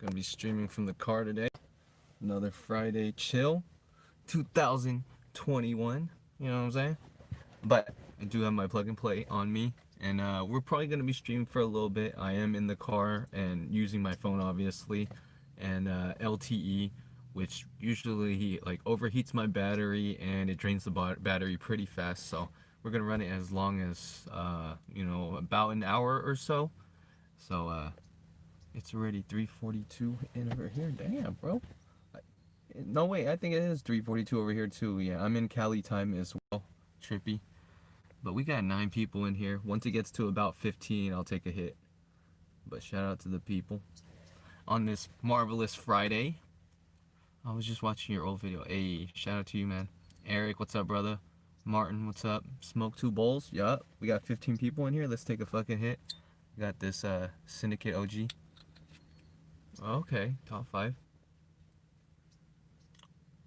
Gonna be streaming from the car today. Another Friday chill, 2021. You know what I'm saying? But I do have my plug and play on me, and we're probably gonna be streaming for a little bit. I am in the car and using my phone, obviously, and LTE, which usually like overheats my battery and it drains the battery pretty fast. So we're gonna run it as long as about an hour or so. So it's already 3:42 in over here. Damn, bro. No, wait, I think it is 3:42 over here too. Yeah, I'm in Cali time as well. Trippy. But we got 9 people in here. Once it gets to about 15, I'll take a hit. But shout out to the people on this marvelous Friday. I was just watching your old video. Hey, shout out to you, man. Eric, what's up, brother? Martin, what's up? Smoke 2 bowls. Yup. We got 15 people in here. Let's take a fucking hit. We got this Syndicate OG. Okay, top 5.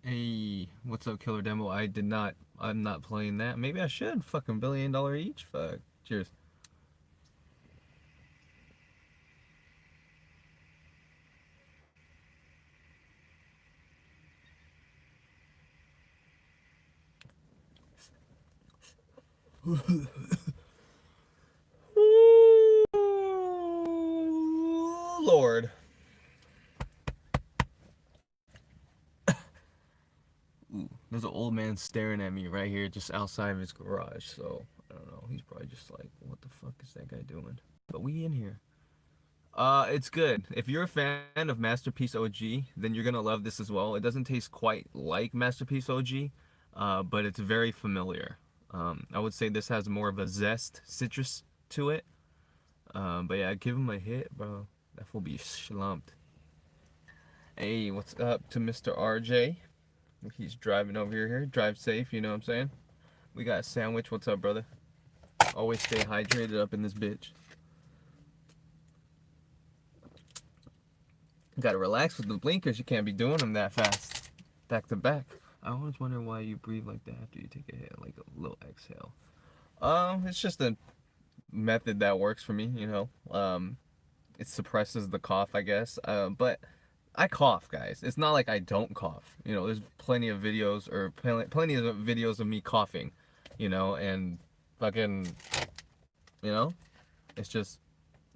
Hey, what's up, Killer Demo? I'm not playing that. Maybe I should. Fucking $1 billion each. Fuck. Cheers. Lord. Ooh, there's an old man staring at me right here just outside of his garage. So, I don't know. He's probably just like, what the fuck is that guy doing? But we in here. It's good. If you're a fan of Masterpiece OG, then you're gonna love this as well. It doesn't taste quite like Masterpiece OG, but it's very familiar. I would say this has more of a zest citrus to it. But yeah, give him a hit, bro. That will be slumped. Hey, what's up to Mr. RJ? He's driving over here. Drive safe, you know what I'm saying? We got a sandwich. What's up, brother? Always stay hydrated up in this bitch. Gotta relax with the blinkers. You can't be doing them that fast. Back to back. I always wonder why you breathe like that after you take a hit, like a little exhale. It's just a method that works for me, you know. It suppresses the cough, I guess. But I cough, guys. It's not like I don't cough. You know, there's plenty of videos of me coughing, you know, and fucking, you know, it's just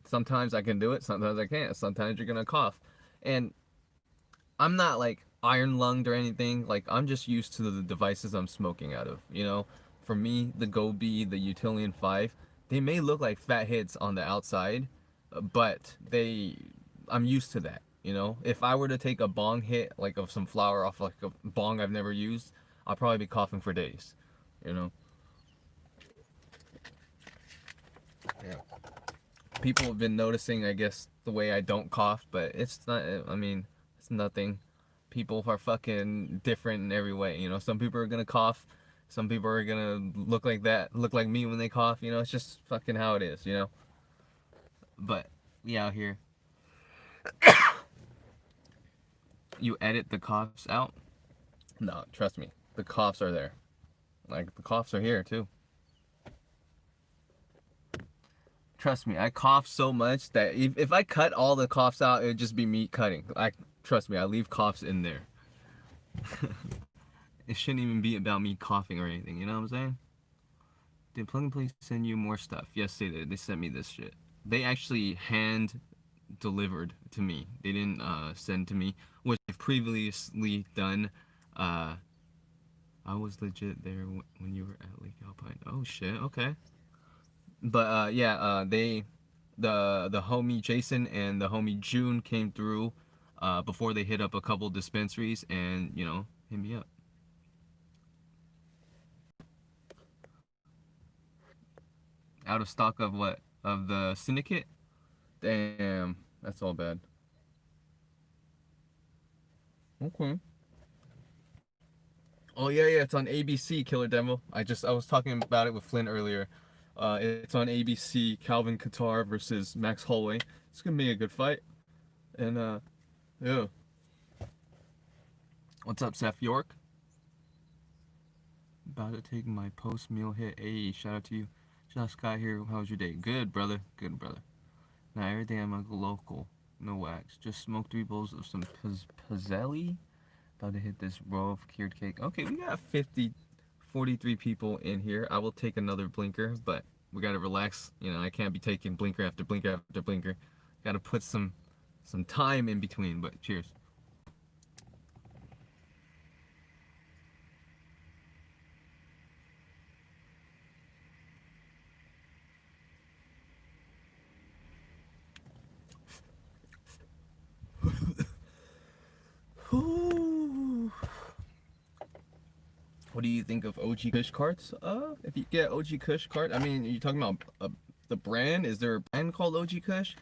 sometimes I can do it, sometimes I can't. Sometimes you're gonna cough, and I'm not like iron lunged or anything. Like I'm just used to the devices I'm smoking out of. You know, for me, the Gobi, the Utillion 5, they may look like fat hits on the outside, but I'm used to that. You know, if I were to take a bong hit like of some flour off like a bong I've never used, I'll probably be coughing for days. You know. Yeah. People have been noticing, I guess, the way I don't cough, but it's not. I mean, it's nothing. People are fucking different in every way. You know, some people are gonna cough, some people are gonna look like that, look like me when they cough. You know, it's just fucking how it is. You know. But we out here. You edit the coughs out? No, trust me, the coughs are there. Like the coughs are here too. Trust me, I cough so much that if I cut all the coughs out, it would just be me cutting. Trust me, I leave coughs in there. It shouldn't even be about me coughing or anything, you know what I'm saying? Did Plug and Play send you more stuff? Yes, they did. They sent me this shit. They actually hand delivered to me. They didn't send to me, which I've previously done. Uh, I was legit there when you were at Lake Alpine. Oh shit, okay. But yeah, the homie Jason and the homie June came through before they hit up a couple dispensaries and hit me up. Out of stock of what? Of the syndicate? Damn, that's all bad. Okay. Oh yeah, yeah, it's on ABC, Killer Demo. I was talking about it with Flynn earlier. It's on ABC, Calvin Kattar versus Max Holloway. It's gonna be a good fight. And yeah. What's up, Seth York? About to take my post meal hit. Hey, shout out to you. Josh Scott here. How was your day? Good, brother. Good, brother. Now every day I'm a local. No wax. Just smoke 3 bowls of some pizzelli. About to hit this row of cured cake. Okay, we got 43 people in here. I will take another blinker, but we gotta relax. You know, I can't be taking blinker after blinker after blinker. Gotta put some time in between. But cheers. What do you think of OG Kush carts? If you get OG Kush cart, I mean, are you talking about the brand? Is there a brand called OG Kush?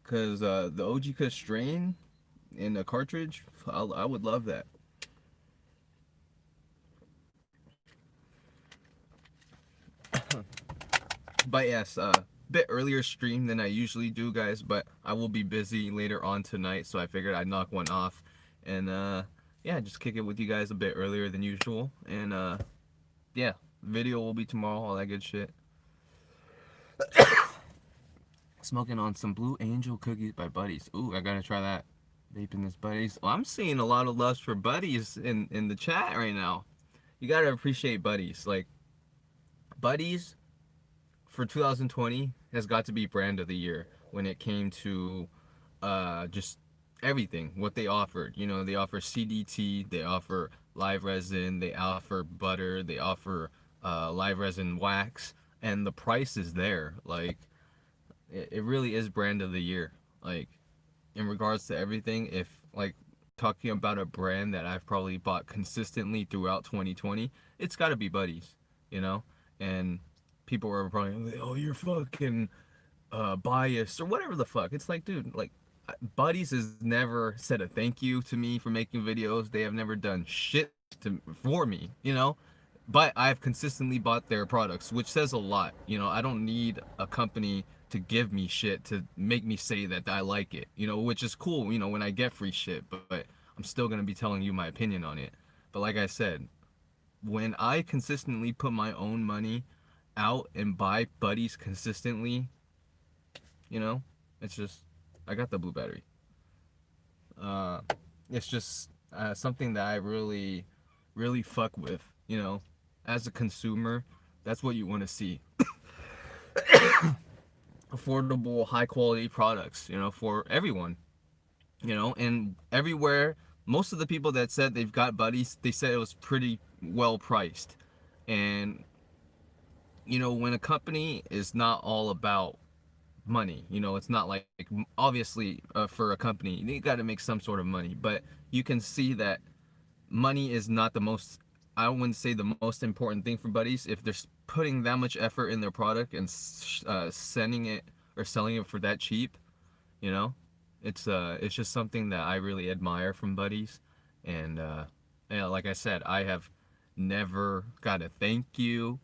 Cause the OG Kush strain in the cartridge, I would love that. But yes, bit earlier stream than I usually do, guys. But I will be busy later on tonight, so I figured I'd knock one off, and yeah, just kick it with you guys a bit earlier than usual. And yeah, video will be tomorrow, all that good shit. Smoking on some Blue Angel cookies by Buddies. Ooh, I gotta try that. Vaping this Buddies. Well, I'm seeing a lot of love for Buddies in the chat right now. You gotta appreciate Buddies. Like, Buddies for 2020 has got to be brand of the year when it came to just everything what they offered. You know, they offer CDT, they offer live resin, they offer butter, they offer live resin wax, and the price is there. Like, it really is brand of the year. Like, in regards to everything, if like talking about a brand that I've probably bought consistently throughout 2020, it's got to be Buddies, you know. And people were probably like, oh, you're fucking biased or whatever the fuck. It's like, dude, like, Buddies has never said a thank you to me for making videos. They have never done shit for me, you know. But I've consistently bought their products, which says a lot. You know, I don't need a company to give me shit to make me say that I like it, you know, which is cool, you know, when I get free shit, but I'm still going to be telling you my opinion on it. But like I said, when I consistently put my own money out and buy Buddies consistently, you know, it's just, I got the blue battery. Uh, it's just something that I really, really fuck with, you know, as a consumer. That's what you want to see. Affordable, high quality products, you know, for everyone, you know, and everywhere. Most of the people that said they've got Buddies, they said it was pretty well priced. And, you know, when a company is not all about money, you know, it's not like, obviously, for a company, you got to make some sort of money, but you can see that money is not the most, I wouldn't say the most important thing for Buddies. If they're putting that much effort in their product and sending it or selling it for that cheap, you know, it's just something that I really admire from Buddies. And yeah, like I said, I have never got a thank you.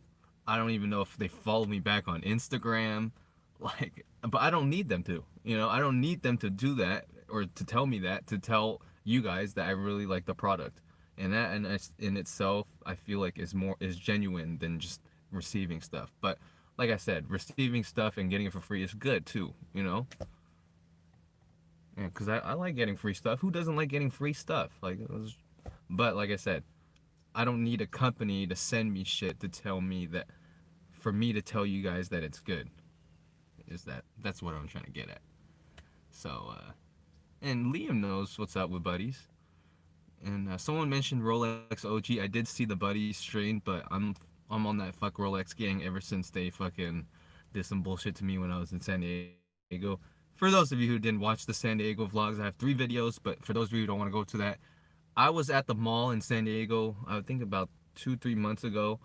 I don't even know if they follow me back on Instagram. Like, but I don't need them to, you know, I don't need them to do that or to tell me that, to tell you guys that I really like the product. And that in itself, I feel like is genuine than just receiving stuff. But like I said, receiving stuff and getting it for free is good too, you know. Yeah, because I like getting free stuff. Who doesn't like getting free stuff? Like, but like I said, I don't need a company to send me shit to tell me that, for me to tell you guys that it's good. That's what I'm trying to get at. So, and Liam knows what's up with Buddies. And someone mentioned Rolex OG. I did see the Buddies strain, but I'm on that fuck Rolex gang ever since they fucking did some bullshit to me when I was in San Diego. For those of you who didn't watch the San Diego vlogs, I have 3 videos, but for those of you who don't want to go to that, I was at the mall in San Diego, I think about 2-3 months ago,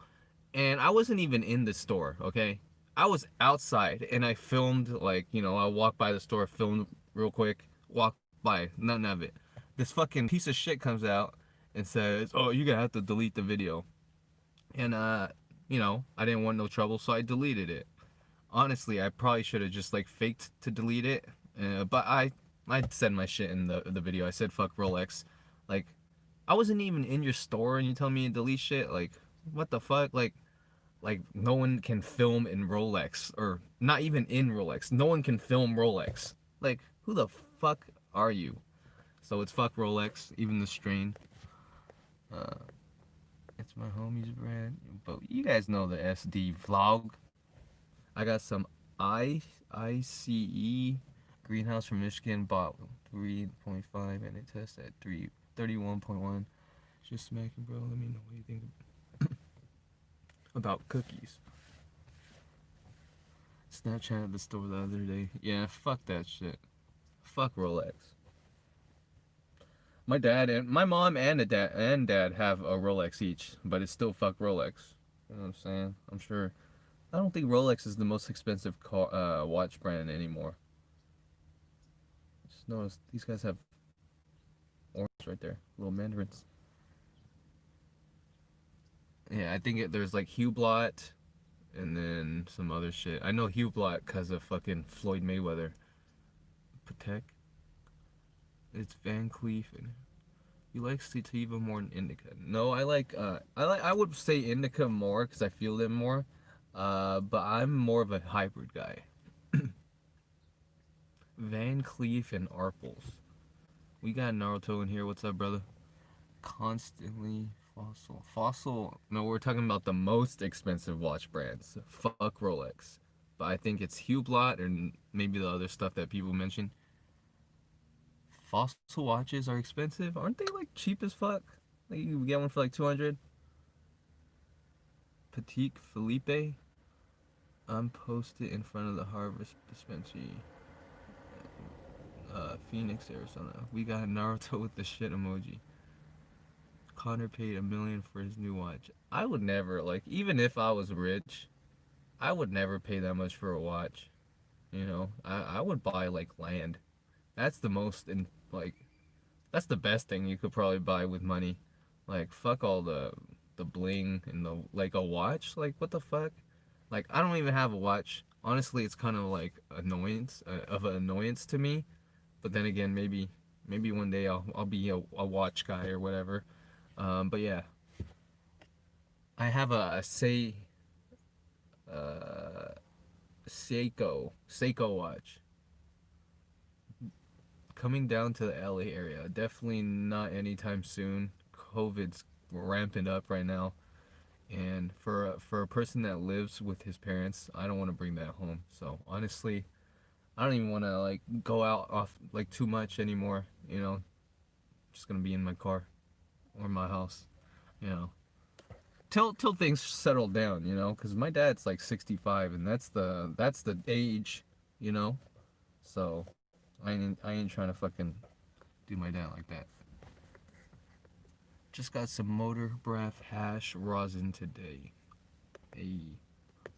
and I wasn't even in the store, okay? I was outside, and I filmed, like, you know, I walked by the store, filmed real quick, walked by, none of it. This fucking piece of shit comes out and says, oh, you're gonna have to delete the video. And, you know, I didn't want no trouble, so I deleted it. Honestly, I probably should have just, like, faked to delete it, but I said my shit in the video. I said, fuck Rolex. Like, I wasn't even in your store and you tell me to delete shit? Like, what the fuck? Like no one can film in Rolex, or not even in Rolex. No one can film Rolex. Like, who the fuck are you? So it's fuck Rolex, even the strain. Uh, it's my homie's brand, but you guys know the SD vlog. I got some ICE greenhouse from Michigan, bought 3.5 and it tests at 31.1. Just smacking, bro. Let me know what you think about cookies. Snapchat at the store the other day. Yeah, fuck that shit. Fuck Rolex. My dad and my mom and dad have a Rolex each, but it's still fuck Rolex. You know what I'm saying? I'm sure. I don't think Rolex is the most expensive watch brand anymore. Just notice these guys have orange right there, little mandarins. Yeah, I think there's like Hublot and then some other shit. I know Hublot because of fucking Floyd Mayweather. Patek. It's Van Cleef and he likes sativa more than indica. No, I would say indica more because I feel them more. But I'm more of a hybrid guy. Van Cleef and Arpels. We got Naruto in here. What's up, brother? Constantly Fossil. Fossil. No, we're talking about the most expensive watch brands. Fuck Rolex. But I think it's Hublot and maybe the other stuff that people mention. Fossil watches are expensive. Aren't they like cheap as fuck? Like you can get one for like 200. Patek Philippe. I'm posted in front of the Harvest Dispensary. Phoenix, Arizona. We got Naruto with the shit emoji. Connor paid $1 million for his new watch. I would never, like, even if I was rich, I would never pay that much for a watch. You know, I would buy like land. That's the most in like that's the best thing you could probably buy with money. Like fuck all the bling and the like a watch. Like what the fuck? Like I don't even have a watch. Honestly, it's kind of like annoyance of an annoyance to me. But then again, maybe one day I'll be a watch guy or whatever. But yeah, I have a say uh Seiko watch coming down to the LA area. Definitely not anytime soon. COVID's ramping up right now, and for a person that lives with his parents, I don't want to bring that home. So honestly, I don't even want to like go out off like too much anymore. You know, just gonna be in my car or my house. You know, till things settle down. You know, because my dad's like 65, and that's the age. You know, so I ain't trying to fucking do my dad like that. Just got some motor breath hash rosin today. Hey,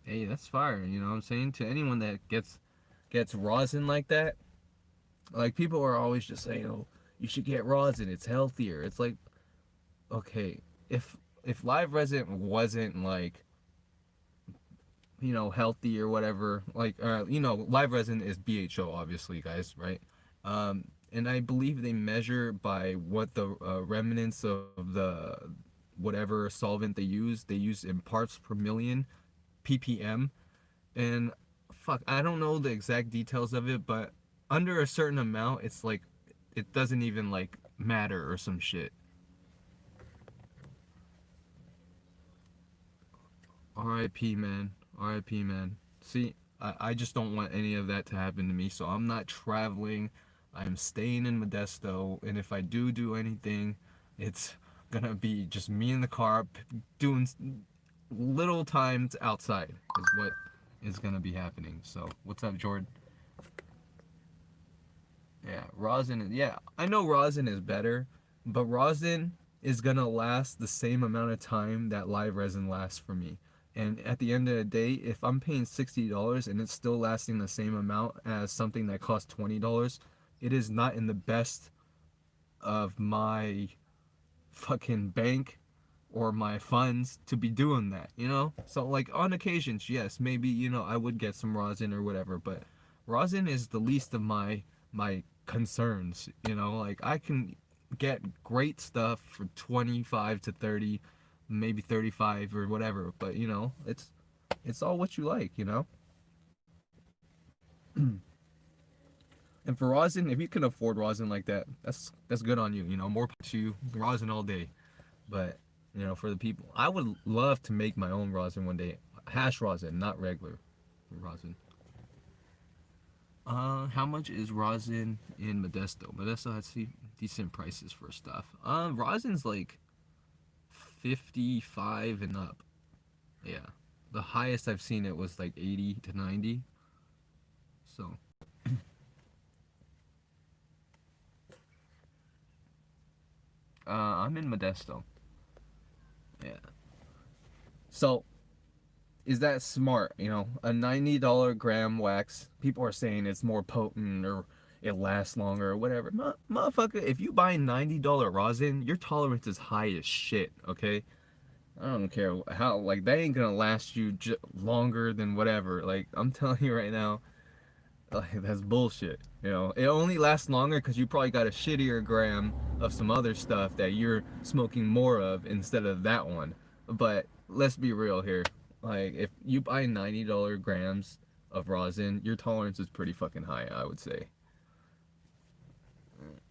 hey, that's fire. You know what I'm saying? To anyone that gets rosin like that, like people are always just saying, "Oh, you should get rosin. It's healthier." It's like, okay, if live resin wasn't like healthy or whatever, like live resin is BHO, obviously, guys, right? And I believe they measure by what the remnants of the whatever solvent they use. They use in parts per million, ppm, and fuck, I don't know the exact details of it, but under a certain amount, it's like it doesn't even like matter or some shit. R.I.P. man. R.I.P. man. See, I just don't want any of that to happen to me, so I'm not traveling. I'm staying in Modesto, and if I do anything, it's gonna be just me in the car doing little times outside is what is gonna be happening. So, what's up, Jordan? Yeah, rosin. Yeah, I know rosin is better, but rosin is gonna last the same amount of time that live resin lasts for me. And at the end of the day, if I'm paying $60 and it's still lasting the same amount as something that costs $20, it is not in the best of my fucking bank or my funds to be doing that, you know? So like on occasions, yes, maybe, I would get some rosin or whatever, but rosin is the least of my concerns, like I can get great stuff for 25 to 30, maybe 35 or whatever, but it's all what you like. And for rosin, if you can afford rosin like that, that's good on you. You know, more to you, rosin all day. But you know, for the people, I would love to make my own rosin one day. Hash rosin, not regular rosin. How much is rosin in Modesto? Modesto has decent prices for stuff. Rosin's like 55 and up. Yeah. The highest I've seen it was like 80 to 90. So, I'm in Modesto. Yeah. So, is that smart? You know, a $90 gram wax, people are saying it's more potent or it lasts longer or whatever. Motherfucker, if you buy $90 rosin, your tolerance is high as shit, okay? I don't care how, like, that ain't gonna last you longer than whatever. Like, I'm telling you right now, like, that's bullshit. You know, it only lasts longer because you probably got a shittier gram of some other stuff that you're smoking more of instead of that one. But let's be real here. Like, if you buy $90 grams of rosin, your tolerance is pretty fucking high, I would say.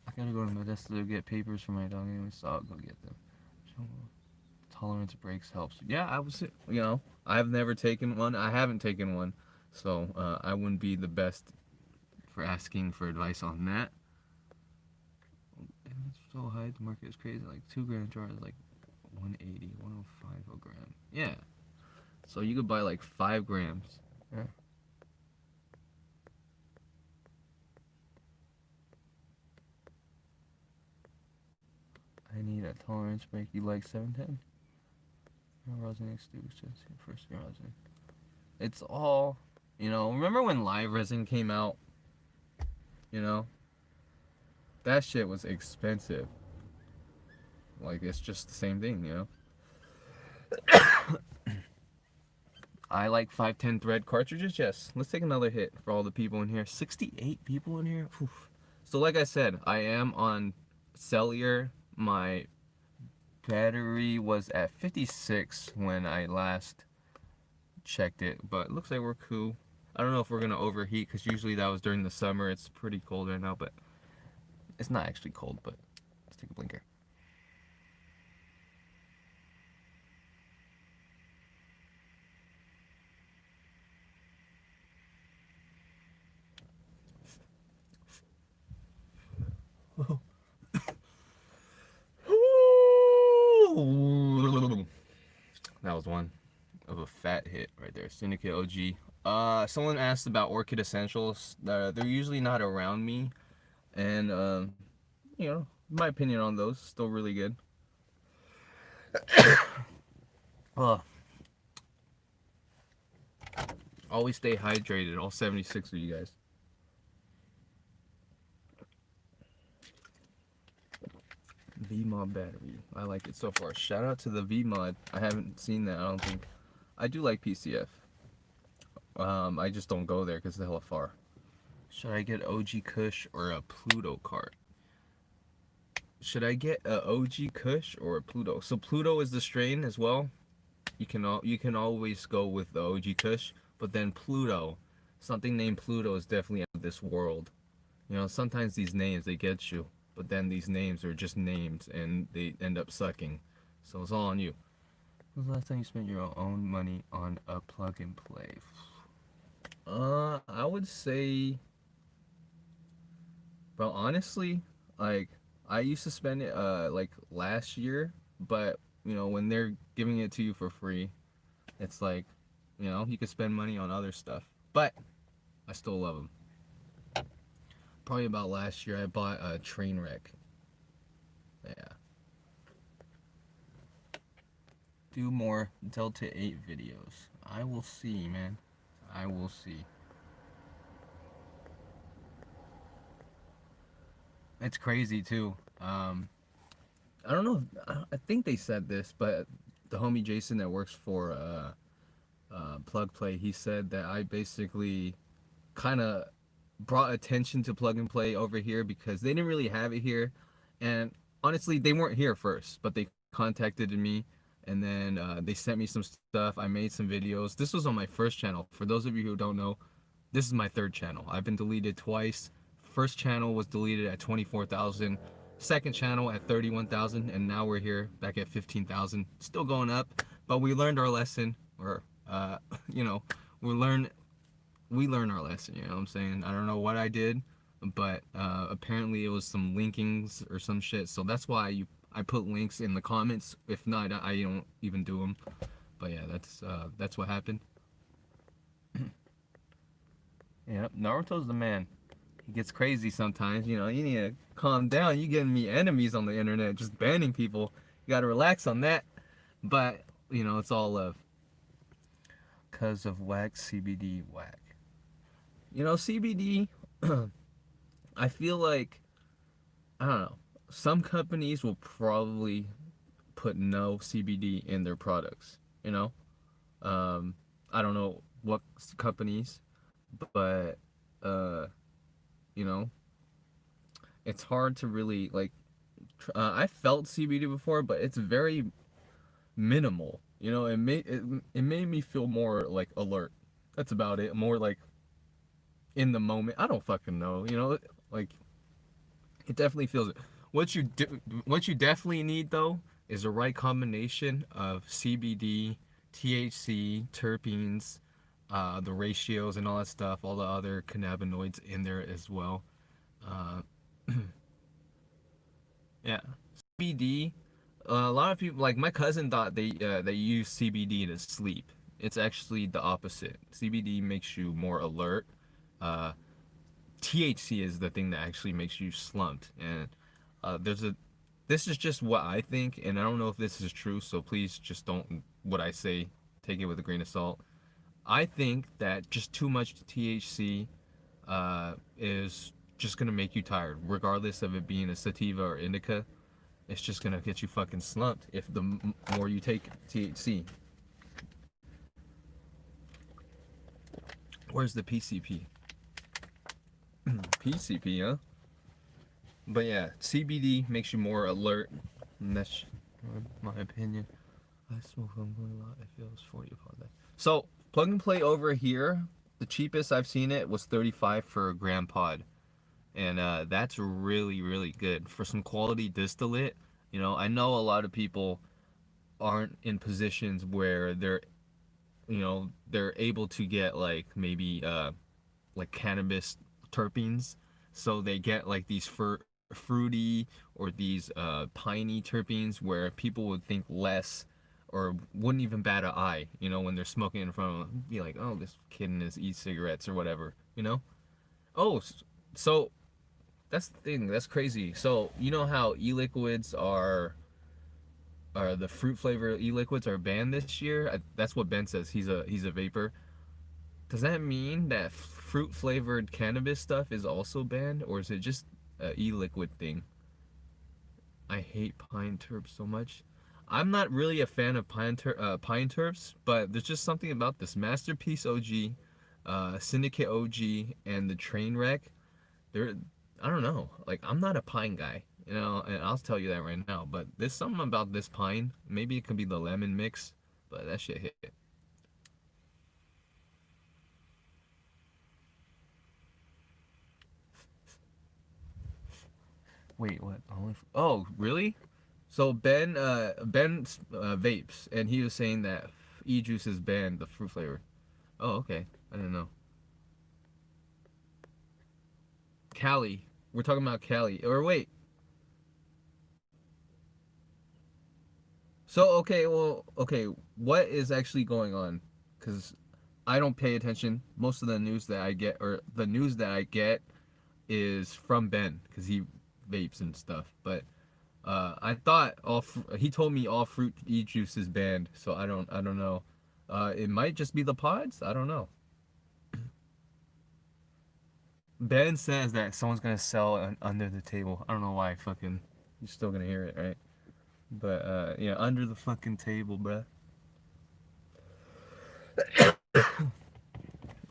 I gotta go to Modesto to get papers for my dog anyway, so I'll go get them. Tolerance breaks helps. Yeah, I was, you know, I've never taken one. I haven't taken one, so I wouldn't be the best for asking for advice on that. It's so high, the market is crazy. Like 2 gram jar is like 180, 105 a gram. Yeah, so you could buy like 5 grams. Yeah. I need a tolerance break. You like 710? Rosin extrusion, first rosin. It's all, you know, remember when live resin came out? You know? That shit was expensive. Like, it's just the same thing, you know? I like 510 thread cartridges, yes. Let's take another hit for all the people in here. 68 people in here? Oof. So like I said, I am on cellular. My battery was at 56 when I last checked it, but it looks like we're cool. I don't know if we're gonna overheat because usually that was during the summer. It's pretty cold right now, but it's not actually cold. But let's take a blinker. That was one of a fat hit right there. Syndicate OG. Someone asked about Orchid Essentials. They're usually not around me, and you know, my opinion on those still really good. uh, always stay hydrated. All 76 of you guys. VMod battery. I like it so far. Shout out to the VMod. I haven't seen that. I don't think. I do like PCF. I just don't go there because it's hella far. Should I get OG Kush or a Pluto cart? Should I get a OG Kush or a Pluto? So Pluto is the strain as well. You can always go with the OG Kush, but then Pluto, something named Pluto is definitely out of this world. You know, sometimes these names they get you, but then these names are just names and they end up sucking. So it's all on you. When was the last time you spent your own money on a plug and play? I would say, well, honestly, like I used to spend it like last year, but you know when they're giving it to you for free, it's like, you know, you could spend money on other stuff, but I still love them. Probably about last year I bought a train wreck. Yeah. Do more Delta 8 videos. I will see, man. I will see. It's crazy too. I don't know. I think they said this, but the homie Jason that works for Plug Play, he said that I basically kind of brought attention to Plug and Play over here because they didn't really have it here, and honestly, they weren't here first, but they contacted me, and then they sent me some stuff. I made some videos. This was on my first channel. For those of you who don't know, this is my third channel. I've been deleted twice first channel was deleted at 24,000, second channel at 31,000, and now we're here back at 15,000. Still going up, but we learned our lesson, or you know, we learn our lesson. You know what I'm saying? I don't know what I did, but apparently it was some linkings or some shit. So that's why I put links in the comments. If not, I don't even do them. But yeah, that's what happened. Yeah, Naruto's the man. He gets crazy sometimes. You know, you need to calm down. You getting me enemies on the internet, just banning people. You gotta relax on that. But you know, it's all love. Cause of wax CBD whack. You know, CBD. I feel like I don't know. Some companies will probably put no CBD in their products. You know, I don't know what companies, but you know, it's hard to really like. I felt CBD before, but it's very minimal. You know, it made me feel more like alert. That's about it. More like in the moment. I don't fucking know. You know, like it definitely feels it. What you definitely need though is the right combination of CBD, THC, terpenes, the ratios and all that stuff, all the other cannabinoids in there as well. Uh, yeah, CBD. A lot of people, like my cousin, thought they use CBD to sleep. It's actually the opposite. CBD makes you more alert. Uh, THC is the thing that actually makes you slumped. And there's a this is just what I think, and I don't know if this is true, so please just don't what I say take it with a grain of salt. I think that just too much THC is just gonna make you tired, regardless of it being a sativa or indica. It's just gonna get you fucking slumped if the more you take THC. Where's the PCP? PCP, huh? But yeah, CBD makes you more alert. And that's my opinion. I smoke a lot. It feels 40 upon that. So plug and play over here. The cheapest I've seen it was 35 for a gram pod, and that's really really good for some quality distillate. You know, I know a lot of people aren't in positions where they're able to get like maybe like cannabis terpenes, so they get like these fruity or these piney terpenes where people would think less or wouldn't even bat an eye, you know, when they're smoking in front of them, be like, oh, this kid in his e-cigarettes or whatever, you know. Oh, so that's the thing, that's crazy. So you know how e-liquids are the fruit flavor e-liquids are banned this year. That's what Ben says. He's a vapor. Does that mean that fruit flavored cannabis stuff is also banned, or is it just a e-liquid thing? I hate pine terps so much. I'm not really a fan of pine terps, but there's just something about this Masterpiece OG, Syndicate OG, and the Trainwreck. They're I don't know. Like I'm not a pine guy, you know, and I'll tell you that right now. But there's something about this pine. Maybe it could be the lemon mix, but that shit hit. Wait, what? Oh, really? So Ben vapes, and he was saying that e-juice is banned, the fruit flavor. Oh, okay. I didn't know. Cali. We're talking about Cali. Or wait. So okay, well, okay. What is actually going on? Because I don't pay attention. Most of the news that I get, or the news that I get, is from Ben because he vapes and stuff. But I thought he told me all fruit juice is banned, so I don't know. It might just be the pods. I don't know. Ben says that someone's gonna sell under the table. I don't know why. Fucking, you're still gonna hear it, right? But yeah, under the fucking table, bruh.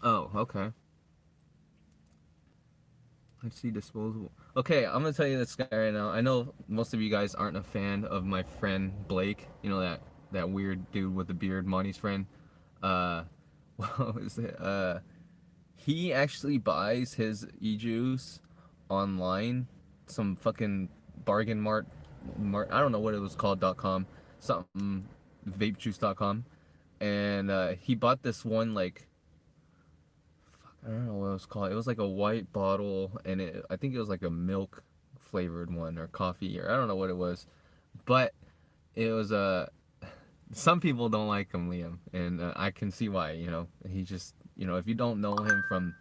Oh, okay. I see disposable. Okay, I'm gonna tell you this guy right now. I know most of you guys aren't a fan of my friend Blake. You know that weird dude with the beard, Monty's friend. Uh, what was it? He actually buys his e-juice online, some fucking bargain mart, I don't know what it was called, .com, something, vapejuice.com, and he bought this one, like, I don't know what it was called. It was like a white bottle, and I think it was like a milk flavored one or coffee, or I don't know what it was, but it was some people don't like him, Liam, and I can see why. He just, if you don't know him from,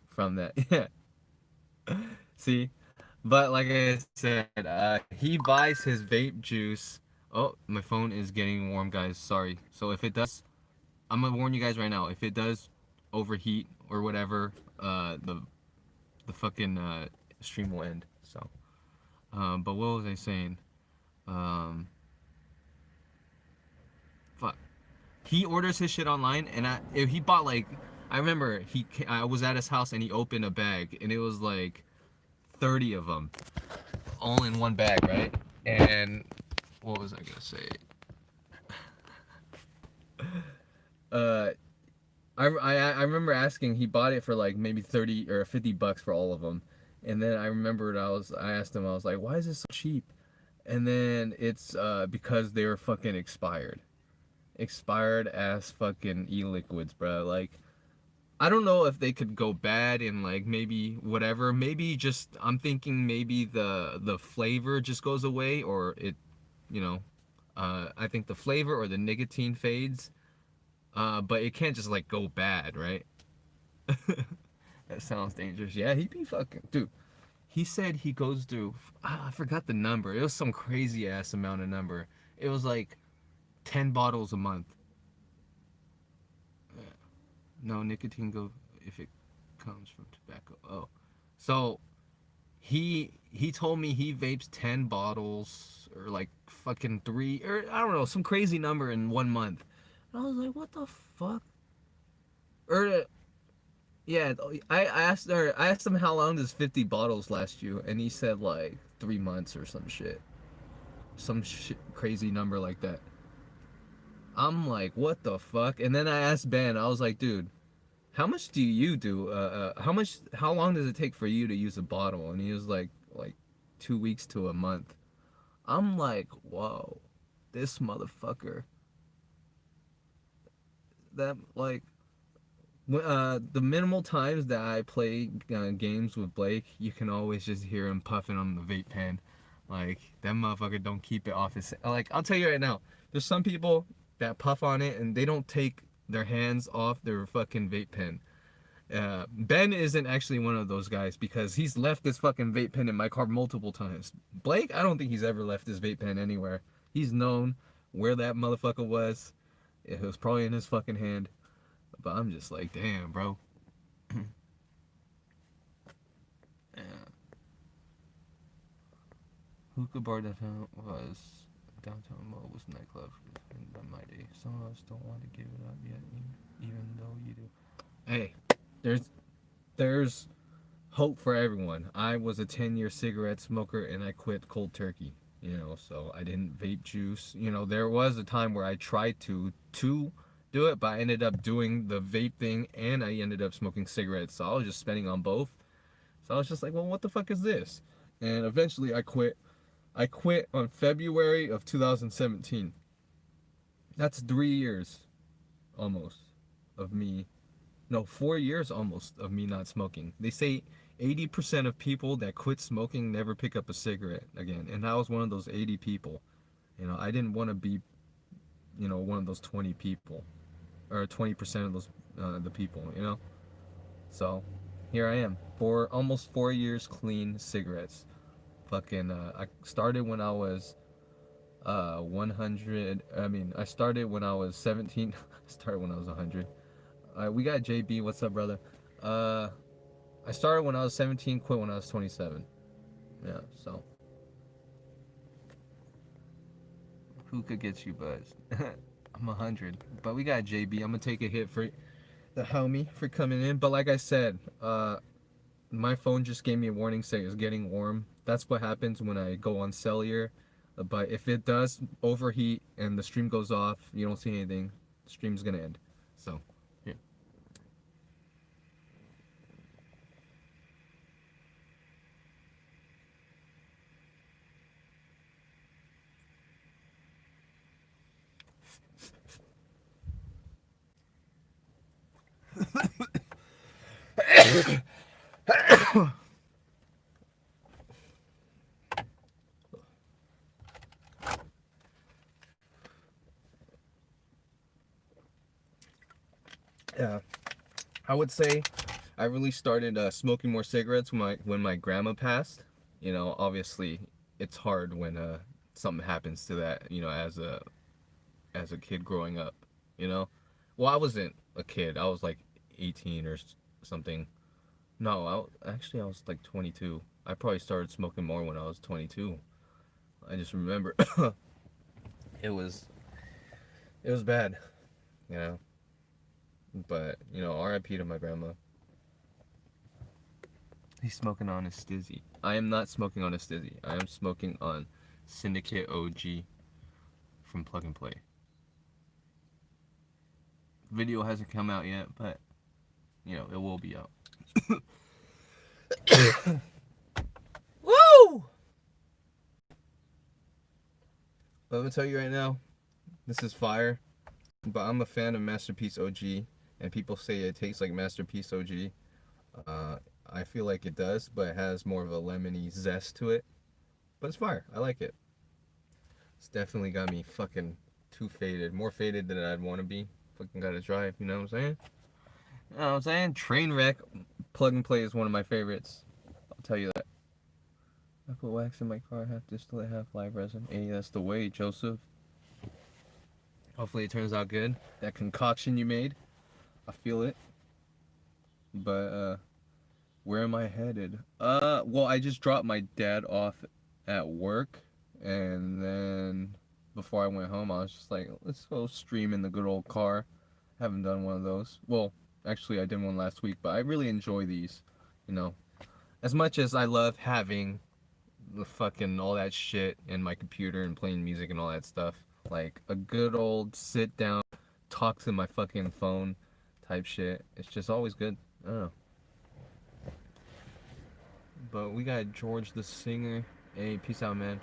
from that, yeah. See, but like I said, he buys his vape juice. Oh, my phone is getting warm, guys. Sorry. So if it does, I'm gonna warn you guys right now. If it does overheat or whatever, the fucking stream will end. So, but what was I saying? Um, fuck. He orders his shit online, and he bought like, I remember I was at his house and he opened a bag, and it was like 30 of them, all in one bag, right? And what was I gonna say? Uh, I remember asking. He bought it for like maybe 30 or $50 for all of them, and then I remembered I asked him, I was like, why is this so cheap? And then it's because they were fucking expired ass fucking e-liquids, bro. Like, I don't know if they could go bad and like maybe whatever. Maybe just I'm thinking maybe the flavor just goes away, or it, you know, I think the flavor or the nicotine fades. But it can't just like go bad, right? That sounds dangerous. Yeah, he'd be fucking dude. He said he goes through. I forgot the number. It was some crazy ass amount of number. It was like 10 bottles a month. No, nicotine go if it comes from tobacco. Oh, so he told me he vapes 10 bottles or like fucking three, or I don't know, some crazy number in 1 month. And I was like, what the fuck? Or yeah, I asked him how long does 50 bottles last you, and he said like 3 months or some shit crazy number like that. I'm like, what the fuck? And then I asked Ben, I was like, dude, how much do you do? How long does it take for you to use a bottle? And he was like 2 weeks to a month. I'm like, whoa, this motherfucker. That like, the minimal times that I play games with Blake, you can always just hear him puffing on the vape pen. Like, that motherfucker don't keep it off his. Like, I'll tell you right now, there's some people that puff on it and they don't take their hands off their fucking vape pen. Ben isn't actually one of those guys because he's left this fucking vape pen in my car multiple times. Blake, I don't think he's ever left his vape pen anywhere. He's known where that motherfucker was. It was probably in his fucking hand. But I'm just like, damn, bro. Yeah. Hookah bar downtown was Mall was nightclub by my day. Some of us don't want to give it up yet, even though you do. Hey, there's hope for everyone. I was a 10-year cigarette smoker and I quit cold turkey. So I didn't vape juice. There was a time where I tried to do it, but I ended up doing the vape thing and I ended up smoking cigarettes. So I was just spending on both. So I was just like, well, what the fuck is this? And eventually I quit. I quit on February of 2017. That's 3 years almost of me. No, 4 years almost of me not smoking. They say 80% of people that quit smoking never pick up a cigarette again. And I was one of those 80 people. I didn't want to be, one of those 20 people. Or 20% of those the people. So here I am. For almost 4 years clean cigarettes. Fucking I started when I was 100. I started when I was 17. I started when I was 100. We got JB. What's up, brother? I started when I was 17, quit when I was 27. Yeah, so who could get you buzzed? I'm 100, but we got JB. I'm gonna take a hit for the homie for coming in. But like I said, my phone just gave me a warning saying it's getting warm. That's what happens when I go on cellular. But if it does overheat and the stream goes off, you don't see anything, the stream's gonna end. So, yeah. Yeah, I would say I really started smoking more cigarettes when my grandma passed. You know, obviously it's hard when something happens to that. You know, as a kid growing up. You know, well I wasn't a kid. I was like 18 or something. No, actually I was like 22. I probably started smoking more when I was 22. I just remember it was it was bad. You know, but you know, R.I.P. to my grandma. He's smoking on a stizzy. I am not smoking on a stizzy. I am smoking on Syndicate OG from Plug and Play. Video hasn't come out yet, but you know, it will be out. Woo! But I'm gonna tell you right now, this is fire. But I'm a fan of Masterpiece OG, and people say it tastes like Masterpiece OG. Uh, I feel like it does, but it has more of a lemony zest to it. But it's fire. I like it. It's definitely got me fucking too faded. More faded than I'd want to be. Fucking gotta drive, you know what I'm saying? You know what I'm saying? Trainwreck Plug and Play is one of my favorites. I'll tell you that. I put wax in my car, half distillate, half live resin. Hey, that's the way, Joseph. Hopefully it turns out good. That concoction you made, I feel it. But where am I headed? Well, I just dropped my dad off at work, and then before I went home, I was just like, let's go stream in the good old car. Haven't done one of those. Well, actually, I did one last week, but I really enjoy these. You know, as much as I love having the fucking all that shit in my computer and playing music and all that stuff, like a good old sit down, talk to my fucking phone type shit. It's just always good. I don't know. But we got George the singer. Hey, peace out, man.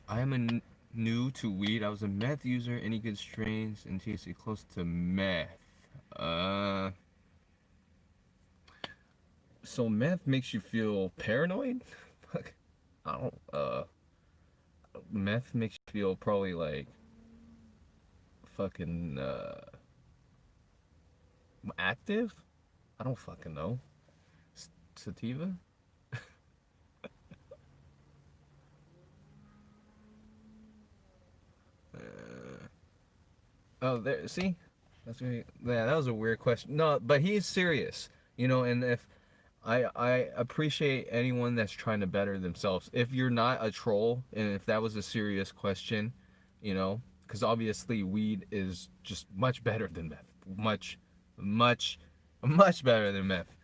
I am new to weed. I was a meth user. Any good strains and THC close to meth? Uh, so meth makes you feel paranoid? Fuck. I don't. Meth makes you feel probably like fucking active. I don't fucking know. Sativa? Oh, there. See, that's really, yeah. That was a weird question. No, but he's serious, you know. And if I appreciate anyone that's trying to better themselves. If you're not a troll, and if that was a serious question, you know, because obviously weed is just much better than meth. Much, much better than meth.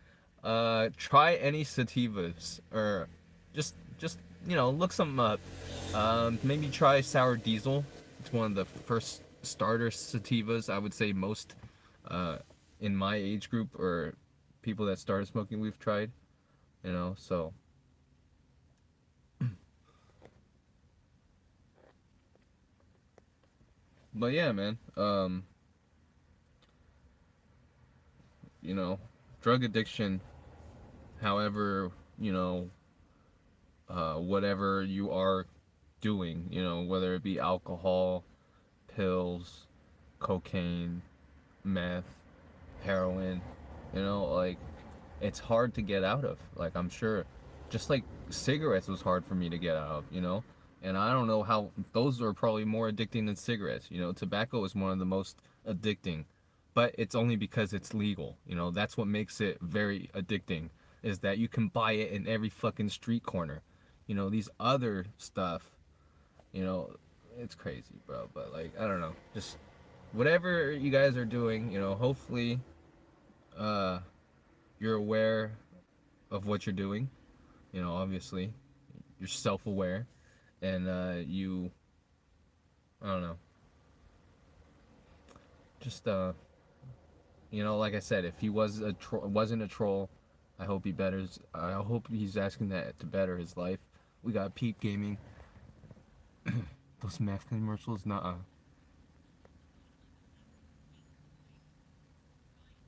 Try any sativas or just you know look something up. Maybe try sour diesel. It's one of the first starter sativas. I would say most uh, in my age group or people that started smoking we've tried. You know, so but yeah, man. You know, drug addiction. However, you know, whatever you are doing, you know, whether it be alcohol, pills, cocaine, meth, heroin, you know, like it's hard to get out of. Like I'm sure just like cigarettes was hard for me to get out of, you know? And I don't know how those are probably more addicting than cigarettes. You know, tobacco is one of the most addicting, but it's only because it's legal. You know, that's what makes it very addicting is that you can buy it in every fucking street corner. You know, these other stuff, you know, it's crazy, bro. But like, I don't know. Just whatever you guys are doing, you know, hopefully uh you're aware of what you're doing. You know, obviously, you're self-aware, and you, I don't know, just you know, like I said, if he was wasn't a troll, I hope he betters. I hope he's asking that to better his life. We got Peep Gaming. Those math commercials, nah.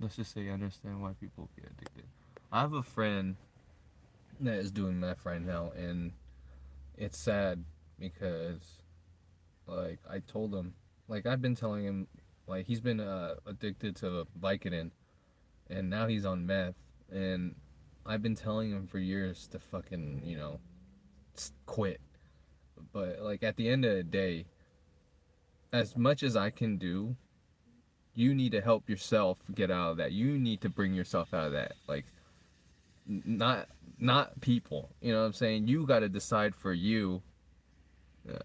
let's just say I understand why people get addicted. I have a friend that is doing meth right now, and it's sad because like I told him, like I've been telling him, like he's been addicted to Vicodin, and now he's on meth, and I've been telling him for years to fucking quit. But like at the end of the day, as much as I can do, you need to help yourself get out of that. You need to bring yourself out of that. Like not not people. You know what I'm saying? You got to decide for you uh,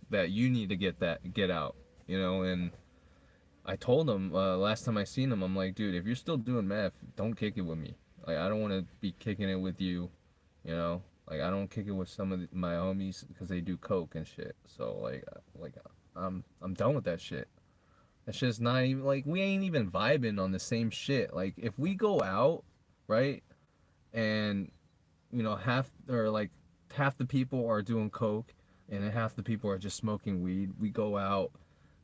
that you need to get out. And I told him last time I seen him, I'm like, dude, if you're still doing meth, don't kick it with me. Like I don't want to be kicking it with you. You know, like I don't kick it with some of my homies because they do coke and shit. So like I'm done with that shit. That shit's not even like we ain't even vibing on the same shit. Like if we go out, right, and half the people are doing coke and then half the people are just smoking weed. We go out,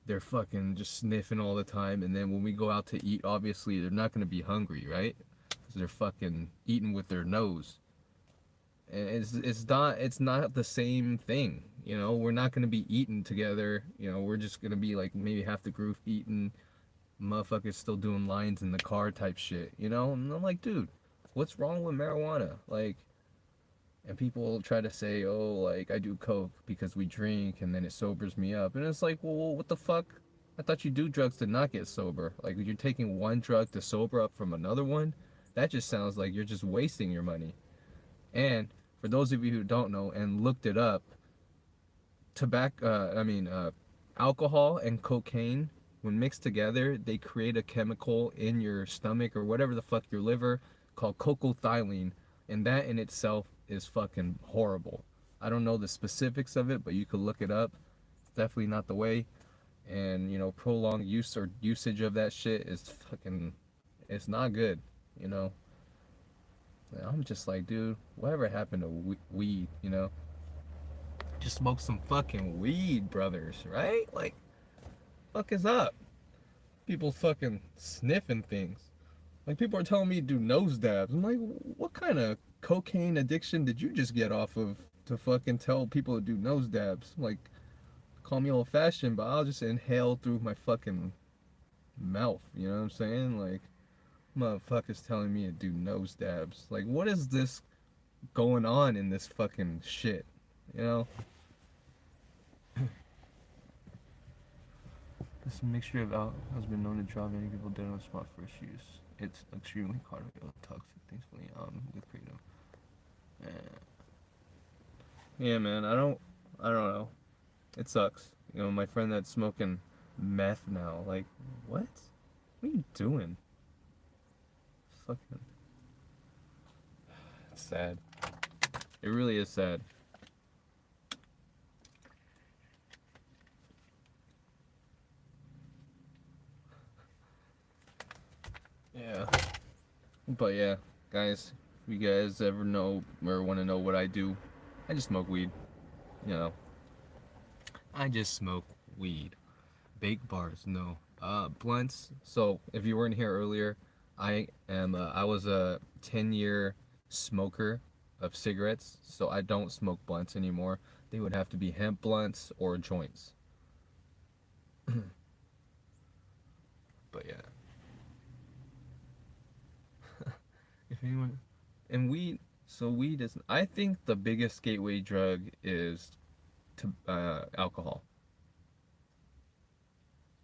they're fucking just sniffing all the time, and then when we go out to eat, obviously they're not gonna be hungry, right? Because they're fucking eating with their nose. And it's not the same thing. We're not gonna be eating together. We're just gonna be like maybe half the group eating, motherfuckers still doing lines in the car type shit. And I'm like, dude, what's wrong with marijuana? Like, and people try to say, oh, like I do coke because we drink and then it sobers me up, and it's like, well, what the fuck? I thought you do drugs to not get sober. Like you're taking one drug to sober up from another one. That just sounds like you're just wasting your money. And for those of you who don't know and looked it up, tobacco, alcohol and cocaine, when mixed together, they create a chemical in your stomach or whatever the fuck your liver called cocothyline, and that in itself is fucking horrible. I don't know the specifics of it, but you could look it up. It's definitely not the way. And prolonged use or usage of that shit is fucking, it's not good. You know. I'm just like, dude, whatever happened to weed? Just smoke some fucking weed, brothers, right? Like, fuck is up? People fucking sniffing things. Like, people are telling me to do nose dabs. I'm like, what kind of cocaine addiction did you just get off of to fucking tell people to do nose dabs? Like, call me old fashioned, but I'll just inhale through my fucking mouth. You know what I'm saying? Like, motherfuckers telling me to do nose dabs. Like, what is this going on in this fucking shit? You know? This mixture of alcohol has been known to draw many people dead on the spot for its use. It's extremely toxic, thankfully, with kratom. Yeah, man, I don't know. It sucks. My friend that's smoking meth now, like, what? What are you doing? Fucking, it's sad. It really is sad. Yeah. But yeah, guys, if you guys ever know or want to know what I do, I just smoke weed. You know, I just smoke weed. Bake bars, no. Blunts. So if you weren't here earlier, I was a 10-year smoker of cigarettes, so I don't smoke blunts anymore. They would have to be hemp blunts or joints. But yeah, if anyone, and weed. So weed is. I think the biggest gateway drug is to alcohol.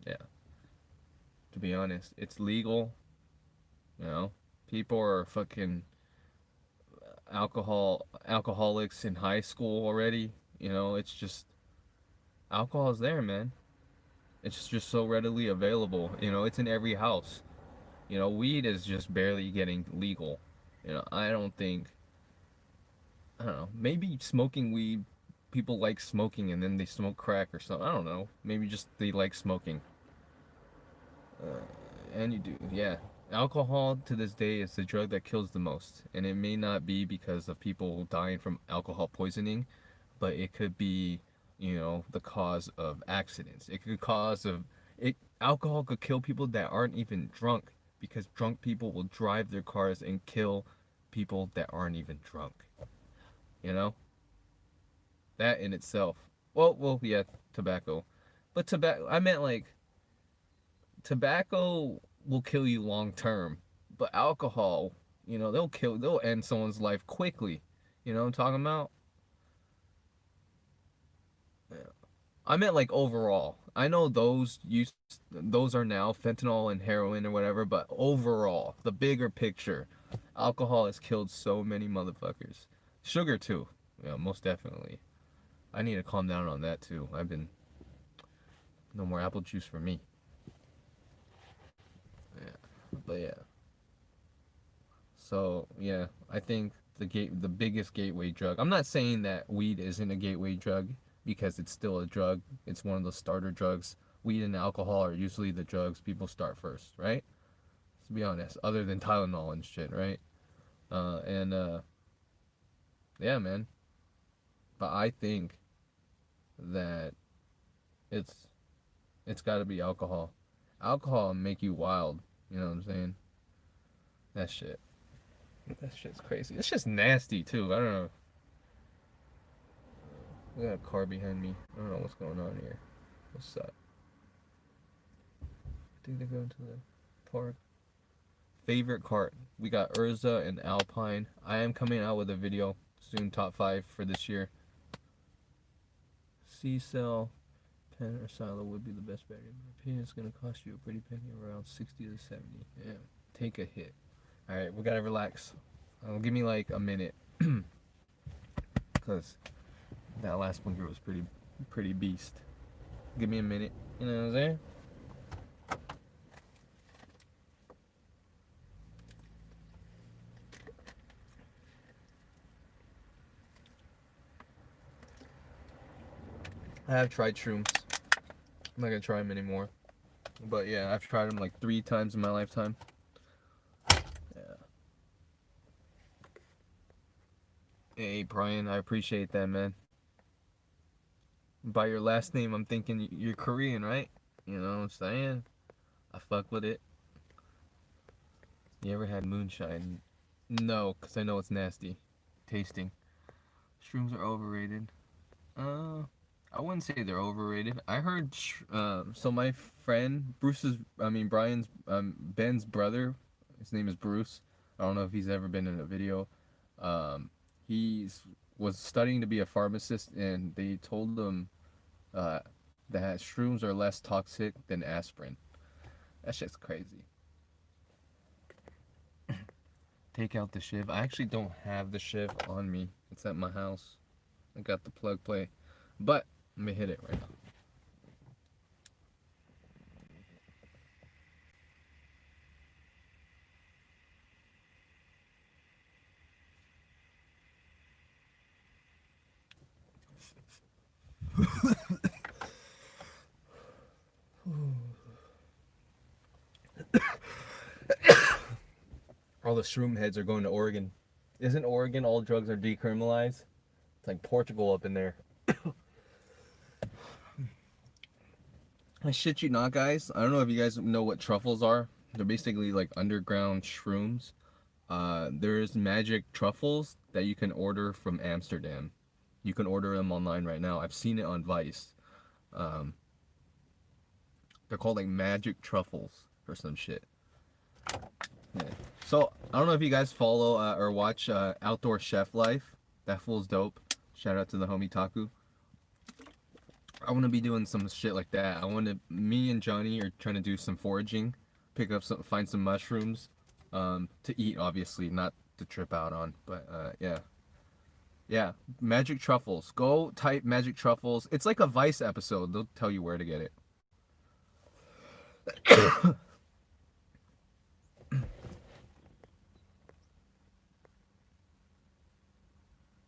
Yeah, to be honest, it's legal. You know, people are fucking alcoholics in high school already. It's just alcohol is there, man. It's just so readily available. It's in every house. Weed is just barely getting legal. I don't think. I don't know. Maybe smoking weed, people like smoking and then they smoke crack or something. I don't know. Maybe just they like smoking. And you do, yeah. Alcohol to this day is the drug that kills the most, and it may not be because of people dying from alcohol poisoning, but it could be, the cause of accidents. It could cause of it. Alcohol could kill people that aren't even drunk because drunk people will drive their cars and kill people that aren't even drunk. You know? That in itself. Well, yeah, tobacco. But tobacco, I meant like tobacco will kill you long term, but alcohol, they'll end someone's life quickly. You know what I'm talking about? Yeah. I meant like overall. I know those are now fentanyl and heroin or whatever, but overall, the bigger picture, alcohol has killed so many motherfuckers. Sugar too. Yeah, most definitely. I need to calm down on that too. No more apple juice for me. Yeah. But yeah. So yeah, I think the biggest gateway drug. I'm not saying that weed isn't a gateway drug because it's still a drug. It's one of the starter drugs. Weed and alcohol are usually the drugs people start first, right? To be honest, other than Tylenol and shit, right? And yeah, man. But I think that it's it's got to be alcohol. Alcohol make you wild. You know what I'm saying? That shit. That shit's crazy. It's just nasty too. I don't know. We got a car behind me. I don't know what's going on here. What's up? I think they're going to the park. Favorite cart. We got Urza and Alpine. I am coming out with a video soon, top 5 for this year. C-cell, pen or silo would be the best battery. In my opinion, it's going to cost you a pretty penny, around 60 to 70. Yeah, take a hit. Alright, we got to relax. Give me like a minute. Because that last one was pretty beast. Give me a minute. You know what I'm saying? I have tried shrooms. I'm not gonna try them anymore. But yeah, I've tried them like 3 times in my lifetime. Yeah. Hey, Brian, I appreciate that, man. By your last name, I'm thinking you're Korean, right? You know what I'm saying? I fuck with it. You ever had moonshine? No, because I know it's nasty. Tasting. Shrooms are overrated. Uh, I wouldn't say they're overrated. I heard, so my friend, Brian's, Ben's brother, his name is Bruce. I don't know if he's ever been in a video. He's was studying to be a pharmacist, and they told him uh, that shrooms are less toxic than aspirin. That shit's crazy. Take out the shiv. I actually don't have the shiv on me. It's at my house. I got the plug play. But let me hit it right now. All the shroom heads are going to Oregon. Isn't Oregon all drugs are decriminalized? It's like Portugal up in there. I shit you not, guys. I don't know if you guys know what truffles are. They're basically like underground shrooms. There's magic truffles that you can order from Amsterdam. You can order them online right now. I've seen it on Vice. Um, they're called like magic truffles or some shit. Yeah. So I don't know if you guys follow or watch Outdoor Chef Life. That fool's dope. Shout out to the homie Taku. I want to be doing some shit like that. Me and Johnny are trying to do some foraging, find some mushrooms, to eat, obviously, not to trip out on. But yeah, yeah, magic truffles. Go type magic truffles. It's like a Vice episode. They'll tell you where to get it.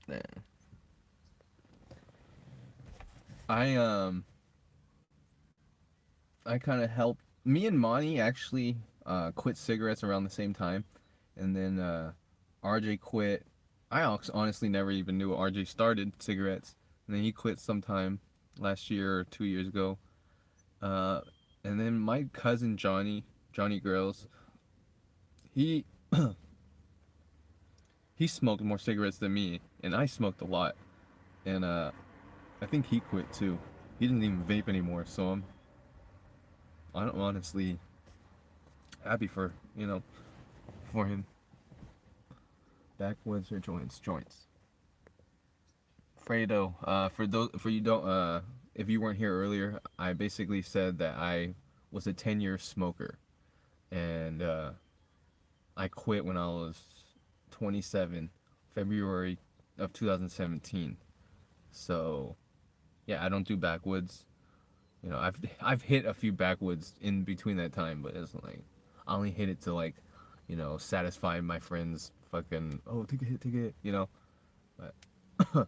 Yeah. I I kind of helped me and Monty actually quit cigarettes around the same time, and then RJ quit. I honestly never even knew RJ started cigarettes, and then he quit sometime last year or 2 years ago. Uh, and then my cousin Johnny Grills, he he smoked more cigarettes than me, and I smoked a lot. And I think he quit too. He didn't even vape anymore. So I'm honestly happy for for him. Backwoods or joints? Joints. Fredo. For you don't if you weren't here earlier, I basically said that I was a 10-year smoker, and I quit when I was 27, February of 2017. So yeah, I don't do backwoods. I've hit a few backwoods in between that time, but it's like I only hit it to like, satisfy my friends. Fucking take a hit, But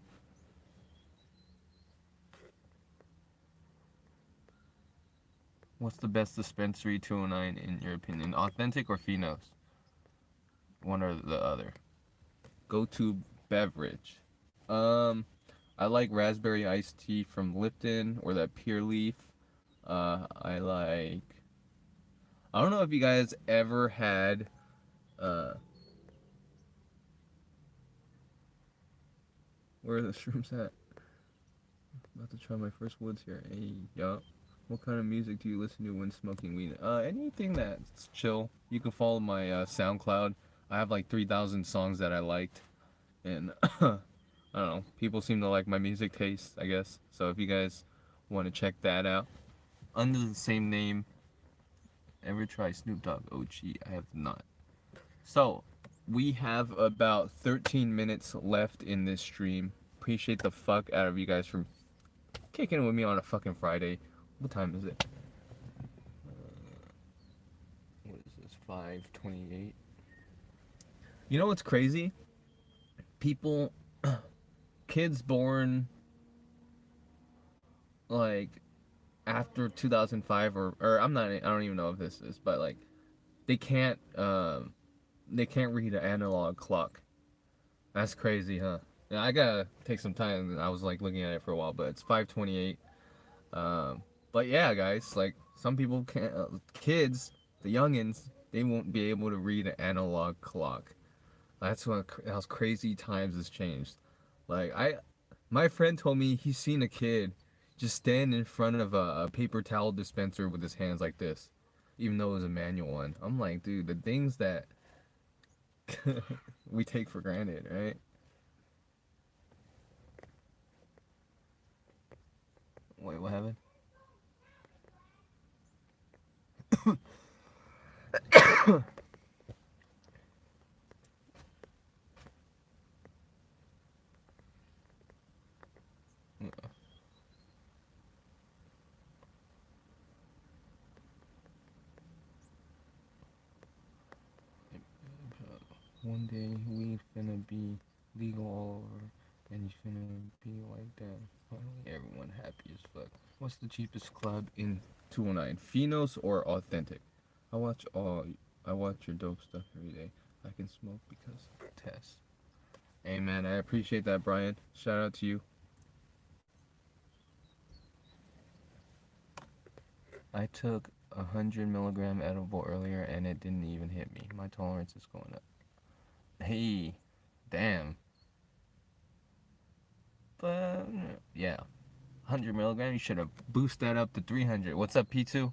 what's the best dispensary 209 in your opinion? Authentic or Finos? One or the other. Go to beverage. Um, I like raspberry iced tea from Lipton or that Pure Leaf. I like. I don't know if you guys ever had. Uh, where are the shrooms at? About to try my first woods here. Hey, yup. What kind of music do you listen to when smoking weed? Anything that's chill. You can follow my SoundCloud. I have like 3,000 songs that I liked, and I don't know. People seem to like my music taste, I guess. So if you guys want to check that out, under the same name. Ever try Snoop Dogg OG? I have not. So, we have about 13 minutes left in this stream. Appreciate the fuck out of you guys for kicking it with me on a fucking Friday. What time is it? What is this? 5:28. You know what's crazy? People, kids born like after 2005 or I don't even know if this is, but like they can't read an analog clock. That's crazy, huh? Yeah, I gotta take some time. I was like looking at it for a while, but it's 5:28. But yeah, guys, like some people can't. Kids, the youngins, they won't be able to read an analog clock. That's how crazy times has changed. Like my friend told me he's seen a kid just stand in front of a paper towel dispenser with his hands like this, even though it was a manual one. I'm like, dude, the things that we take for granted, right? Wait, what happened? One day we finna be legal all over, and you finna be like that. Finally, everyone happy as fuck. What's the cheapest club in 209? Finos or Authentic? I watch all. I watch your dope stuff every day. I can smoke because of tests. Hey man, I appreciate that, Brian. Shout out to you. I took 100 milligram edible earlier and it didn't even hit me. My tolerance is going up. Hey, damn. But yeah, 100 milligram. You should have boosted that up to 300. What's up, P2?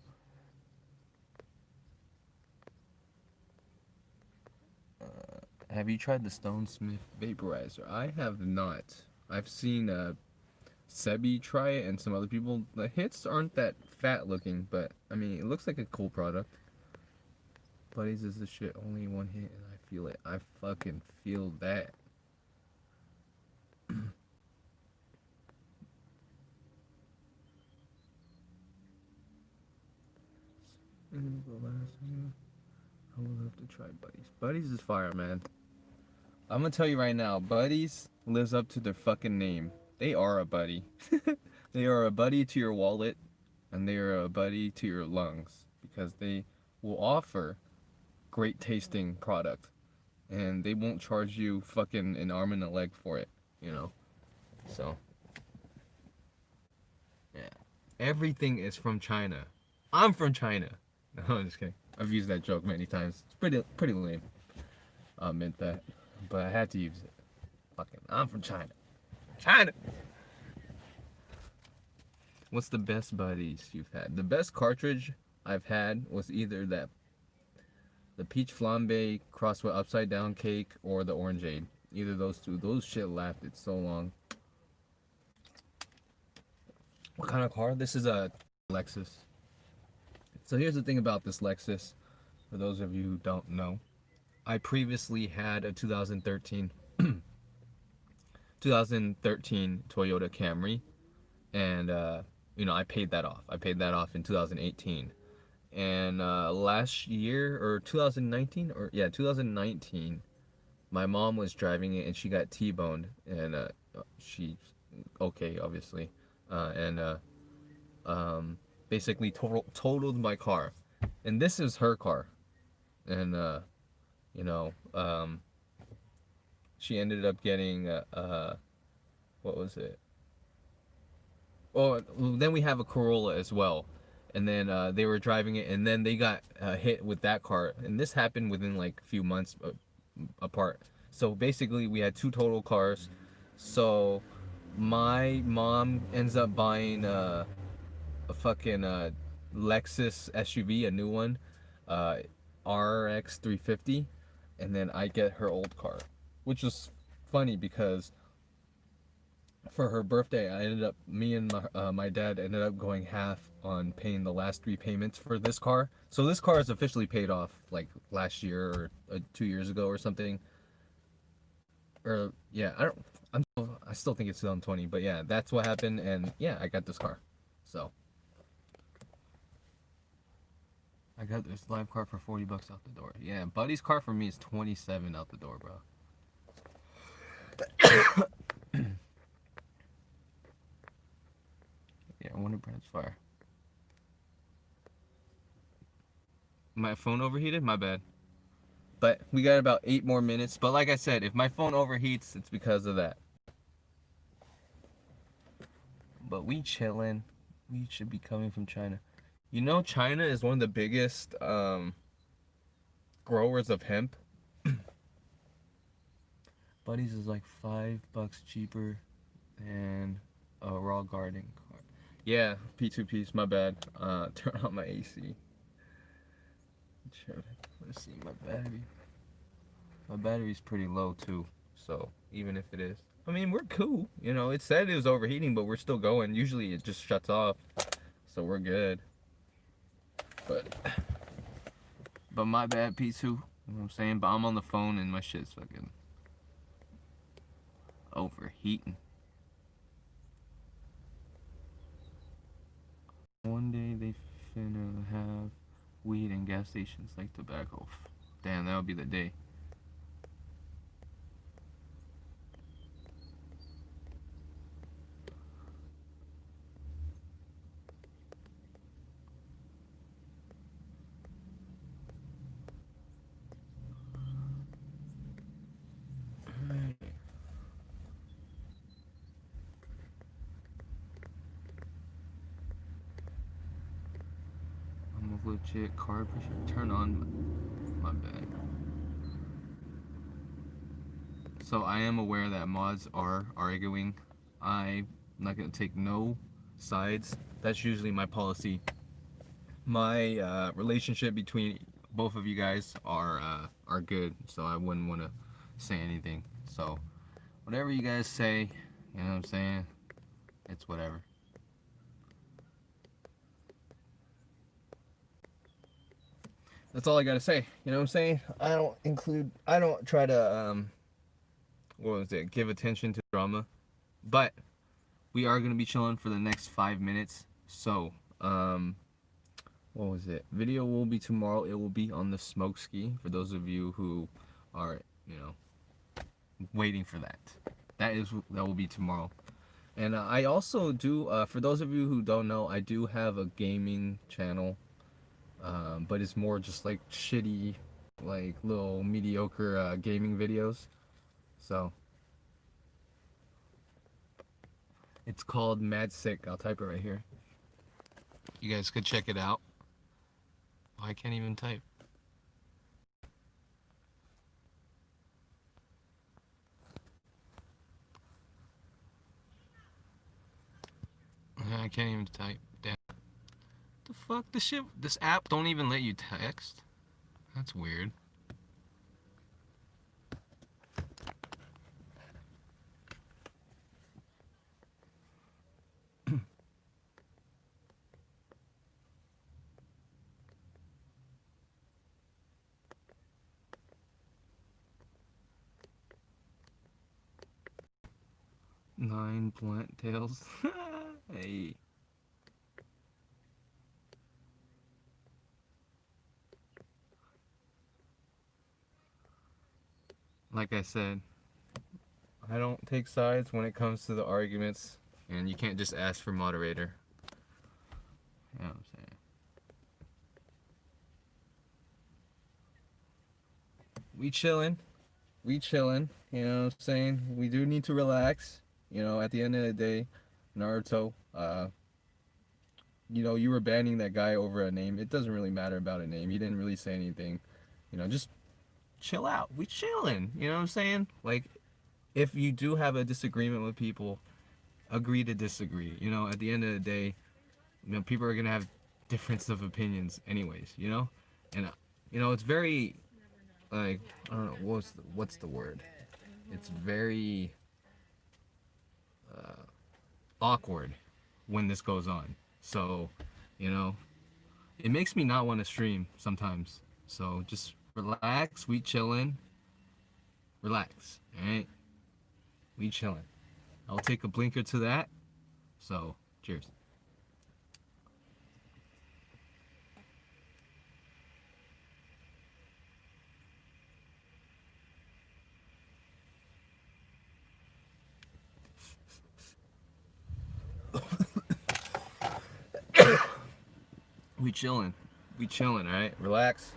Have you tried the Stone Smith vaporizer? I have not. I've seen Sebi try it and some other people. The hits aren't that fat looking, but I mean, it looks like a cool product. Buddies is the shit. Only one hit and I feel it. I fucking feel that. I would love to try Buddies. Buddies is fire, man. I'm gonna tell you right now, Buddies lives up to their fucking name. They are a buddy. They are a buddy to your wallet, and they are a buddy to your lungs because they will offer great tasting product, and they won't charge you fucking an arm and a leg for it, you know. So, yeah, everything is from China. I'm from China. No, I'm just kidding. I've used that joke many times. It's pretty lame. I meant that, but I had to use it. Fucking, I'm from China. China. What's the best buddies you've had? The best cartridge I've had was either the peach flambe crossed with upside down cake or the orangeade. Either those two. Those shit lasted so long. What kind of car? This is a Lexus. So here's the thing about this Lexus. For those of you who don't know, I previously had a 2013 Toyota Camry, and I paid that off. I paid that off in 2018, and last year or 2019 or yeah 2019, my mom was driving it and she got T-boned, and she okay obviously, and basically totaled my car, and this is her car, and you know she ended up getting what was it? Oh, then we have a Corolla as well, and then they were driving it, and then they got hit with that car, and this happened within like a few months apart. So basically, we had two total cars. So my mom ends up buying a fucking Lexus SUV, a new one, uh, RX 350, and then I get her old car, which was funny because for her birthday, me and my dad ended up going half on paying the last three payments for this car. So this car is officially paid off like last year or 2 years ago or something. Or yeah, I still think it's 2020, but yeah, that's what happened, and yeah, I got this car. So I got this live car for $40 out the door. Yeah, Buddy's car for me is 27 out the door, bro. Yeah, Wonder Brand's fire. My phone overheated? My bad. But we got about 8 more minutes. But like I said, if my phone overheats, it's because of that. But we chillin'. We should be coming from China. You know, China is one of the biggest growers of hemp. Buddy's is like $5 cheaper than a raw garden car. Yeah, P2Ps, my bad. Turn on my AC. Let's see my battery. My battery's pretty low too, so even if it is, I mean, we're cool. You know, it said it was overheating, but we're still going. Usually it just shuts off, so we're good. But my bad, P2. You know what I'm saying? But I'm on the phone and my shit's fucking overheating. One day they finna have weed in gas stations like tobacco. Damn, that would be the day. I'm a legit car pusher. Turn on my bad. So I am aware that mods are arguing. I'm not gonna take no sides. That's usually my policy. My relationship between both of you guys are good, so I wouldn't want to say anything. So whatever you guys say, you know what I'm saying? It's whatever. That's all I gotta say. You know what I'm saying? I don't try to what was it? Give attention to drama, but we are gonna be chilling for the next 5 minutes. So what was it? Video will be tomorrow. It will be on the smoke ski for those of you who are, waiting for that. That will be tomorrow. And I also do, for those of you who don't know, I do have a gaming channel, but it's more just like shitty, like little mediocre gaming videos. So it's called Mad Sick. I'll type it right here. You guys could check it out. I can't even type. I can't even type. Damn. The fuck? This app don't even let you text? That's weird. Nine blunt tails. Hey. Like I said, I don't take sides when it comes to the arguments, and you can't just ask for moderator. You know what I'm saying? We chillin'. We chillin'. You know what I'm saying? We do need to relax. You know, at the end of the day, Naruto, you know, you were banning that guy over a name. It doesn't really matter about a name. He didn't really say anything. You know, just chill out. We chillin'. You know what I'm saying? Like, if you do have a disagreement with people, agree to disagree. You know, at the end of the day, you know, people are gonna have difference of opinions, anyways. You know, and you know, it's very like I don't know what's the word. It's very awkward when this goes on. So, you know, it makes me not want to stream sometimes. So just relax. We chillin'. Relax. All right. We chillin'. I'll take a blinker to that. So, cheers. We chillin'. We chillin', alright? Relax.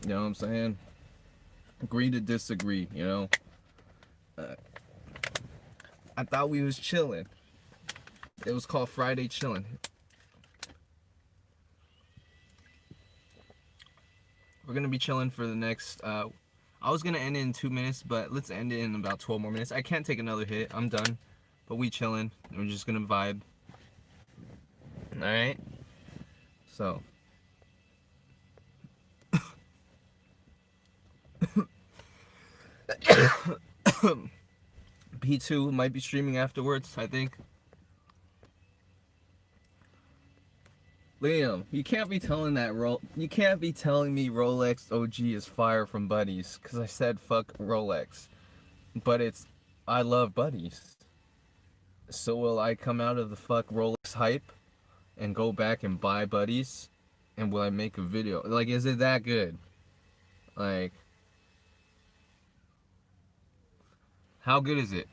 You know what I'm saying? Agree to disagree, you know? I thought we was chillin'. It was called Friday Chillin'. We're gonna be chilling for the next, I was gonna end it in 2 minutes, but let's end it in about 12 more minutes. I can't take another hit. I'm done. But we chillin'. We're just gonna vibe. Alright? So. P2 might be streaming afterwards, I think. Liam, you can't be telling you can't be telling me Rolex OG is fire from Buddies, cause I said fuck Rolex. But I love Buddies. So will I come out of the fuck Rolex hype and go back and buy Buddies? And will I make a video? Like, is it that good? Like, how good is it?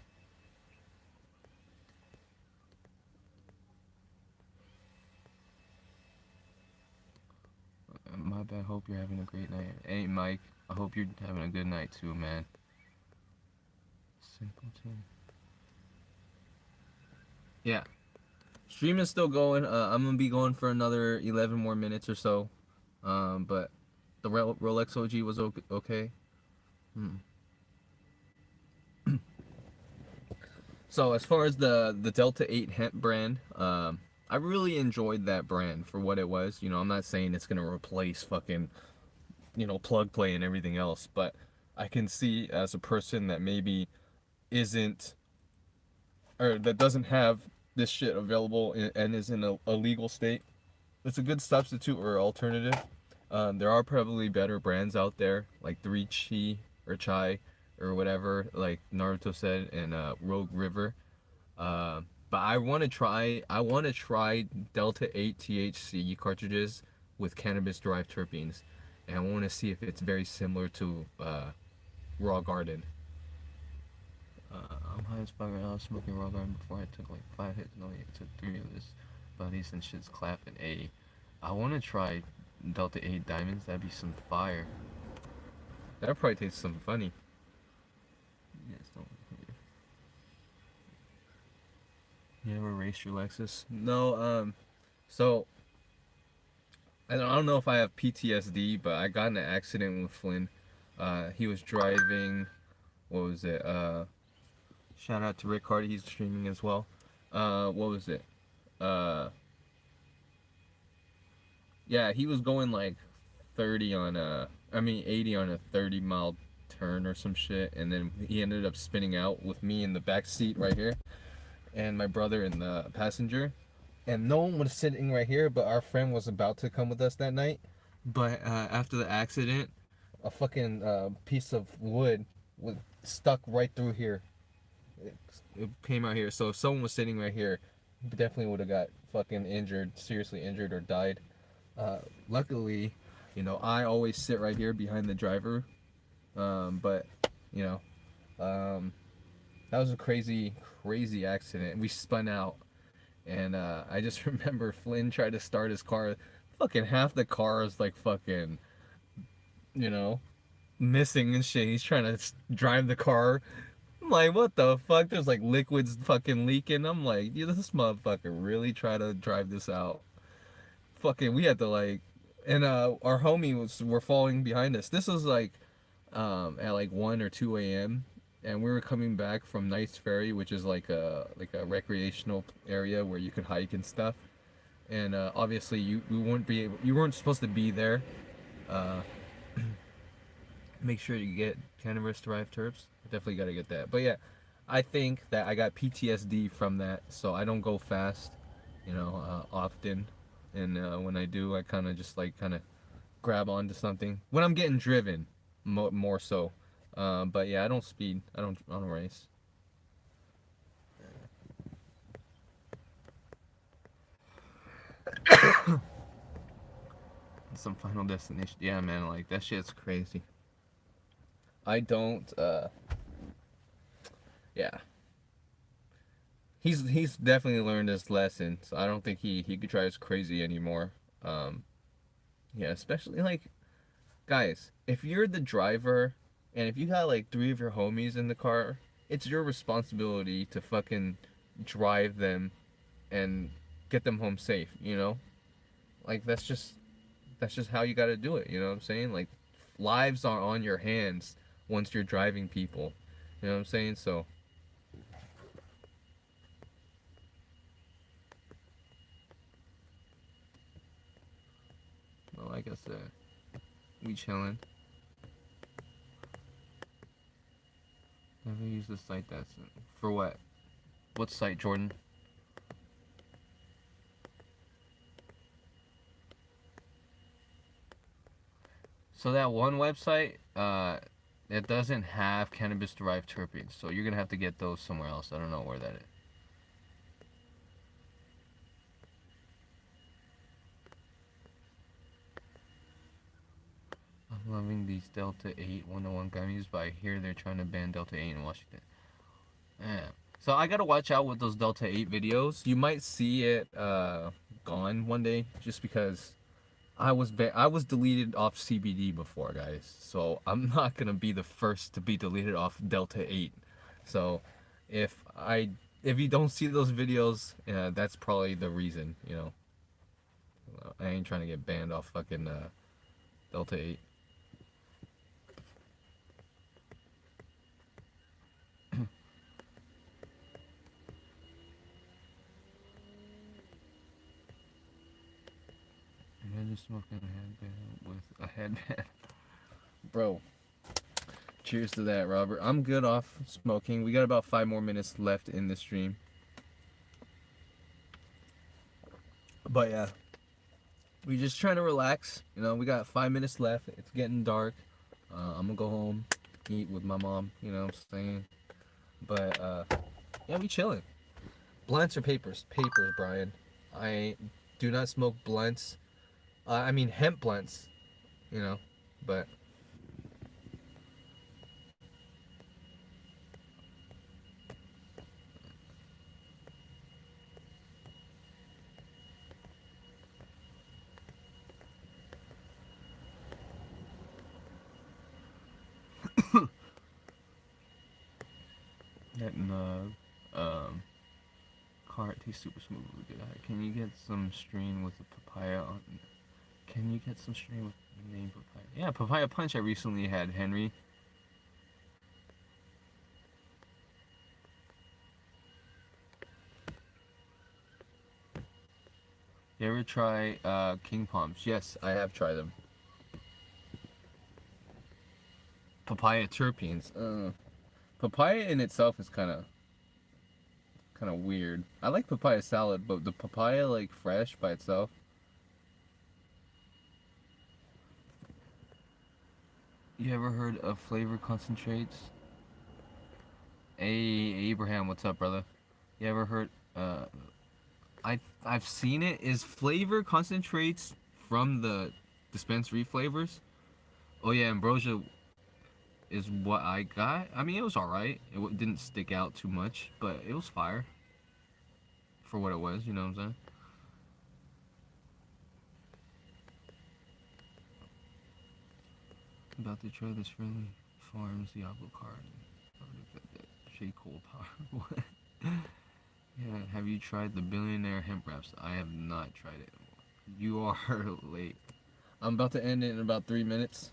My bad. Hope you're having a great night. Hey, Mike. I hope you're having a good night too, man. Simpleton. Yeah. Stream is still going. I'm gonna be going for another 11 more minutes or so. But the Rolex OG was okay. So as far as the Delta 8 hemp brand, I really enjoyed that brand for what it was. You know, I'm not saying it's gonna replace fucking, you know, plug play and everything else, but I can see as a person that maybe isn't or that doesn't have this shit available and is in a legal state, it's a good substitute or alternative. There are probably better brands out there like 3 Chi or Chai or whatever, like Naruto said, and Rogue River. But I want to try Delta 8 THC cartridges with cannabis derived terpenes, and I want to see if it's very similar to Raw Garden. I'm high as fuck right now. I was smoking Raw Garden before I took like 5 hits. No, I took 3 of this. Buddies and shit's clapping. I want to try Delta 8 Diamonds. That'd be some fire. That'd probably taste some funny. Yes, don't. You ever raced your Lexus? No, so I don't know if I have PTSD, but I got in an accident with Flynn. He was driving. What was it? Shout out to Rick Hardy. He's streaming as well. What was it? Uh, yeah, he was going like 30 on a. I mean 80 on a 30-mile turn or some shit, and then he ended up spinning out with me in the back seat right here, and my brother in the passenger. And no one was sitting right here, but our friend was about to come with us that night. But after the accident, a fucking piece of wood was stuck right through here. It came out here. So if someone was sitting right here, definitely would have got fucking injured, seriously injured, or died. Luckily, I always sit right here behind the driver. But you know, um, that was a crazy, crazy accident. We spun out. And I just remember Flynn tried to start his car. Fucking half the car is like fucking, you know, missing and shit. He's trying to drive the car. I'm like, what the fuck? There's like liquids fucking leaking. I'm like, yeah, this motherfucker really try to drive this out. Fucking, we had to like, and our homie were falling behind us. This was like at like 1 or 2 a.m. and we were coming back from Nice Ferry, which is like a recreational area where you could hike and stuff. And obviously you weren't supposed to be there. Uh, Make sure you get cannabis derived terps. Definitely got to get that. But yeah, I think that I got PTSD from that, so I don't go fast, often. And when I do, I kind of just like kind of grab onto something when I'm getting driven, more so. But yeah, I don't speed. I don't race. Some Final Destination. Yeah, man, like that shit's crazy. I don't. Yeah, he's definitely learned his lesson. So I don't think he could try as crazy anymore. Um, yeah, especially like guys, if you're the driver and if you got like three of your homies in the car, it's your responsibility to fucking drive them and get them home safe. Like that's just how you got to do it. You know what I'm saying? Like lives are on your hands once you're driving people. You know what I'm saying? So well, like I said, we chilling. Never use the site that's for what? What site, Jordan? So that one website, it doesn't have cannabis derived terpenes, so you're gonna have to get those somewhere else. I don't know where that is. I'm loving these Delta 8 101 gummies, but I hear they're trying to ban Delta 8 in Washington. Yeah. So I gotta watch out with those Delta 8 videos. You might see it gone one day, just because I was deleted off CBD before, guys. So I'm not gonna be the first to be deleted off Delta 8. So if I if you don't see those videos, that's probably the reason. I ain't trying to get banned off fucking Delta 8. Imagine smoking a headband with a headband. Bro, cheers to that, Robert. I'm good off smoking. We got about 5 more minutes left in the stream. But yeah, we just trying to relax. We got 5 minutes left. It's getting dark. I'm gonna go home, eat with my mom. You know what I'm saying? But yeah, we chilling. Blunts or papers? Papers, Brian. I do not smoke blunts. I mean hemp blunts. You know, but that mug, cart tastes super smooth. Really good. Can you get some strain with the papaya on? Can you get some stream with the name Papaya? Yeah, Papaya Punch I recently had, Henry. You ever try King Palms? Yes, I have tried them. Papaya terpenes. Papaya in itself is kind of weird. I like papaya salad, but the papaya like fresh by itself. You ever heard of flavor concentrates? Hey Abraham, what's up, brother? You ever heard? I've seen it. Is flavor concentrates from the dispensary flavors? Oh yeah, ambrosia is what I got. I mean, it was alright. It didn't stick out too much, but it was fire for what it was. You know what I'm saying? About to try this friendly farms Diablo card. J. Cole power. What? Yeah, have you tried the billionaire hemp wraps? I have not tried it. You are late. I'm about to end it in about 3 minutes.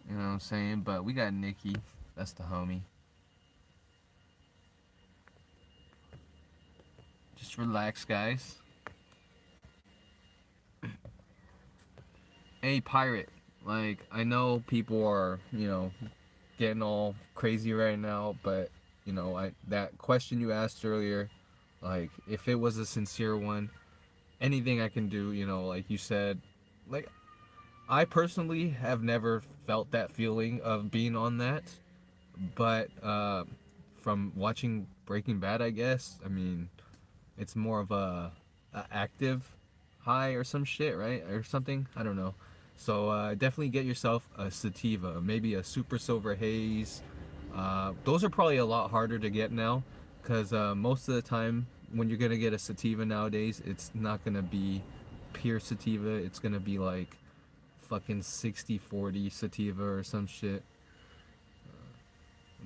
You know what I'm saying? But we got Nikki. That's the homie. Just relax, guys. Hey, pirate. Like, I know people are, getting all crazy right now, but, that question you asked earlier, like, if it was a sincere one, anything I can do, like you said, like, I personally have never felt that feeling of being on that, but from watching Breaking Bad, I guess, I mean, it's more of a active high or some shit, right? Or something. I don't know. So definitely get yourself a sativa, maybe a super silver haze. Those are probably a lot harder to get now, because most of the time when you're gonna get a sativa nowadays, it's not gonna be pure sativa. It's gonna be like fucking 60-40 sativa or some shit.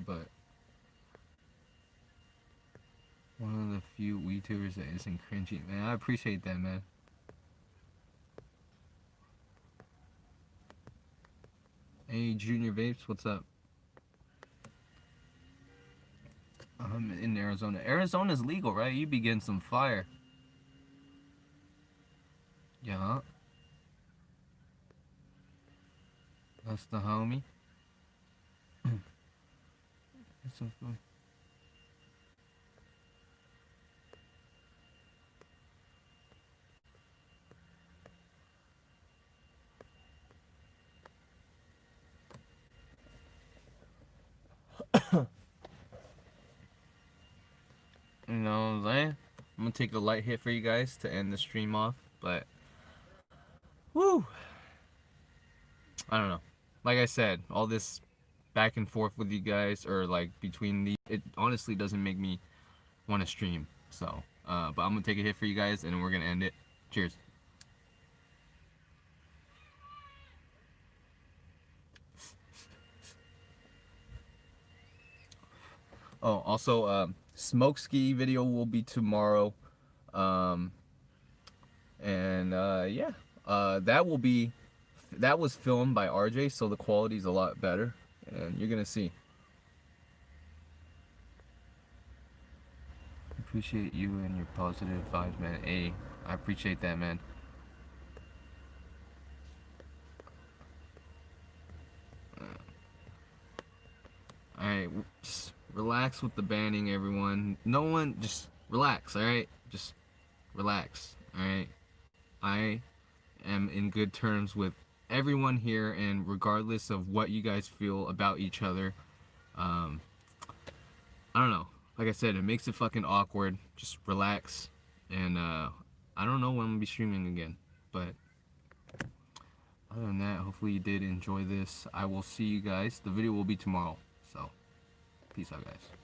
But one of the few weed tubers that isn't cringy, man. I appreciate that, man. Hey, Junior Vapes, what's up? I'm in Arizona. Arizona's legal, right? You be getting some fire. Yeah. That's the homie. That's so cool. You know what I'm saying? I'm gonna take a light hit for you guys to end the stream off, but woo! I don't know. Like I said, all this back and forth with you guys, or like between the, it honestly doesn't make me want to stream. So, but I'm gonna take a hit for you guys, and we're gonna end it. Cheers. Oh, also, smoke ski video will be tomorrow, um, and yeah, that was filmed by RJ, so the quality's a lot better, and you're gonna see. Appreciate you and your positive vibes, man. Hey, I appreciate that, man. Alright, just relax with the banning, everyone. No one, just relax, alright? Just relax, alright? I am in good terms with everyone here, and regardless of what you guys feel about each other, um, I don't know. Like I said, it makes it fucking awkward. Just relax, and I don't know when I'm gonna be streaming again, but other than that, hopefully you did enjoy this. I will see you guys. The video will be tomorrow, so peace out, guys.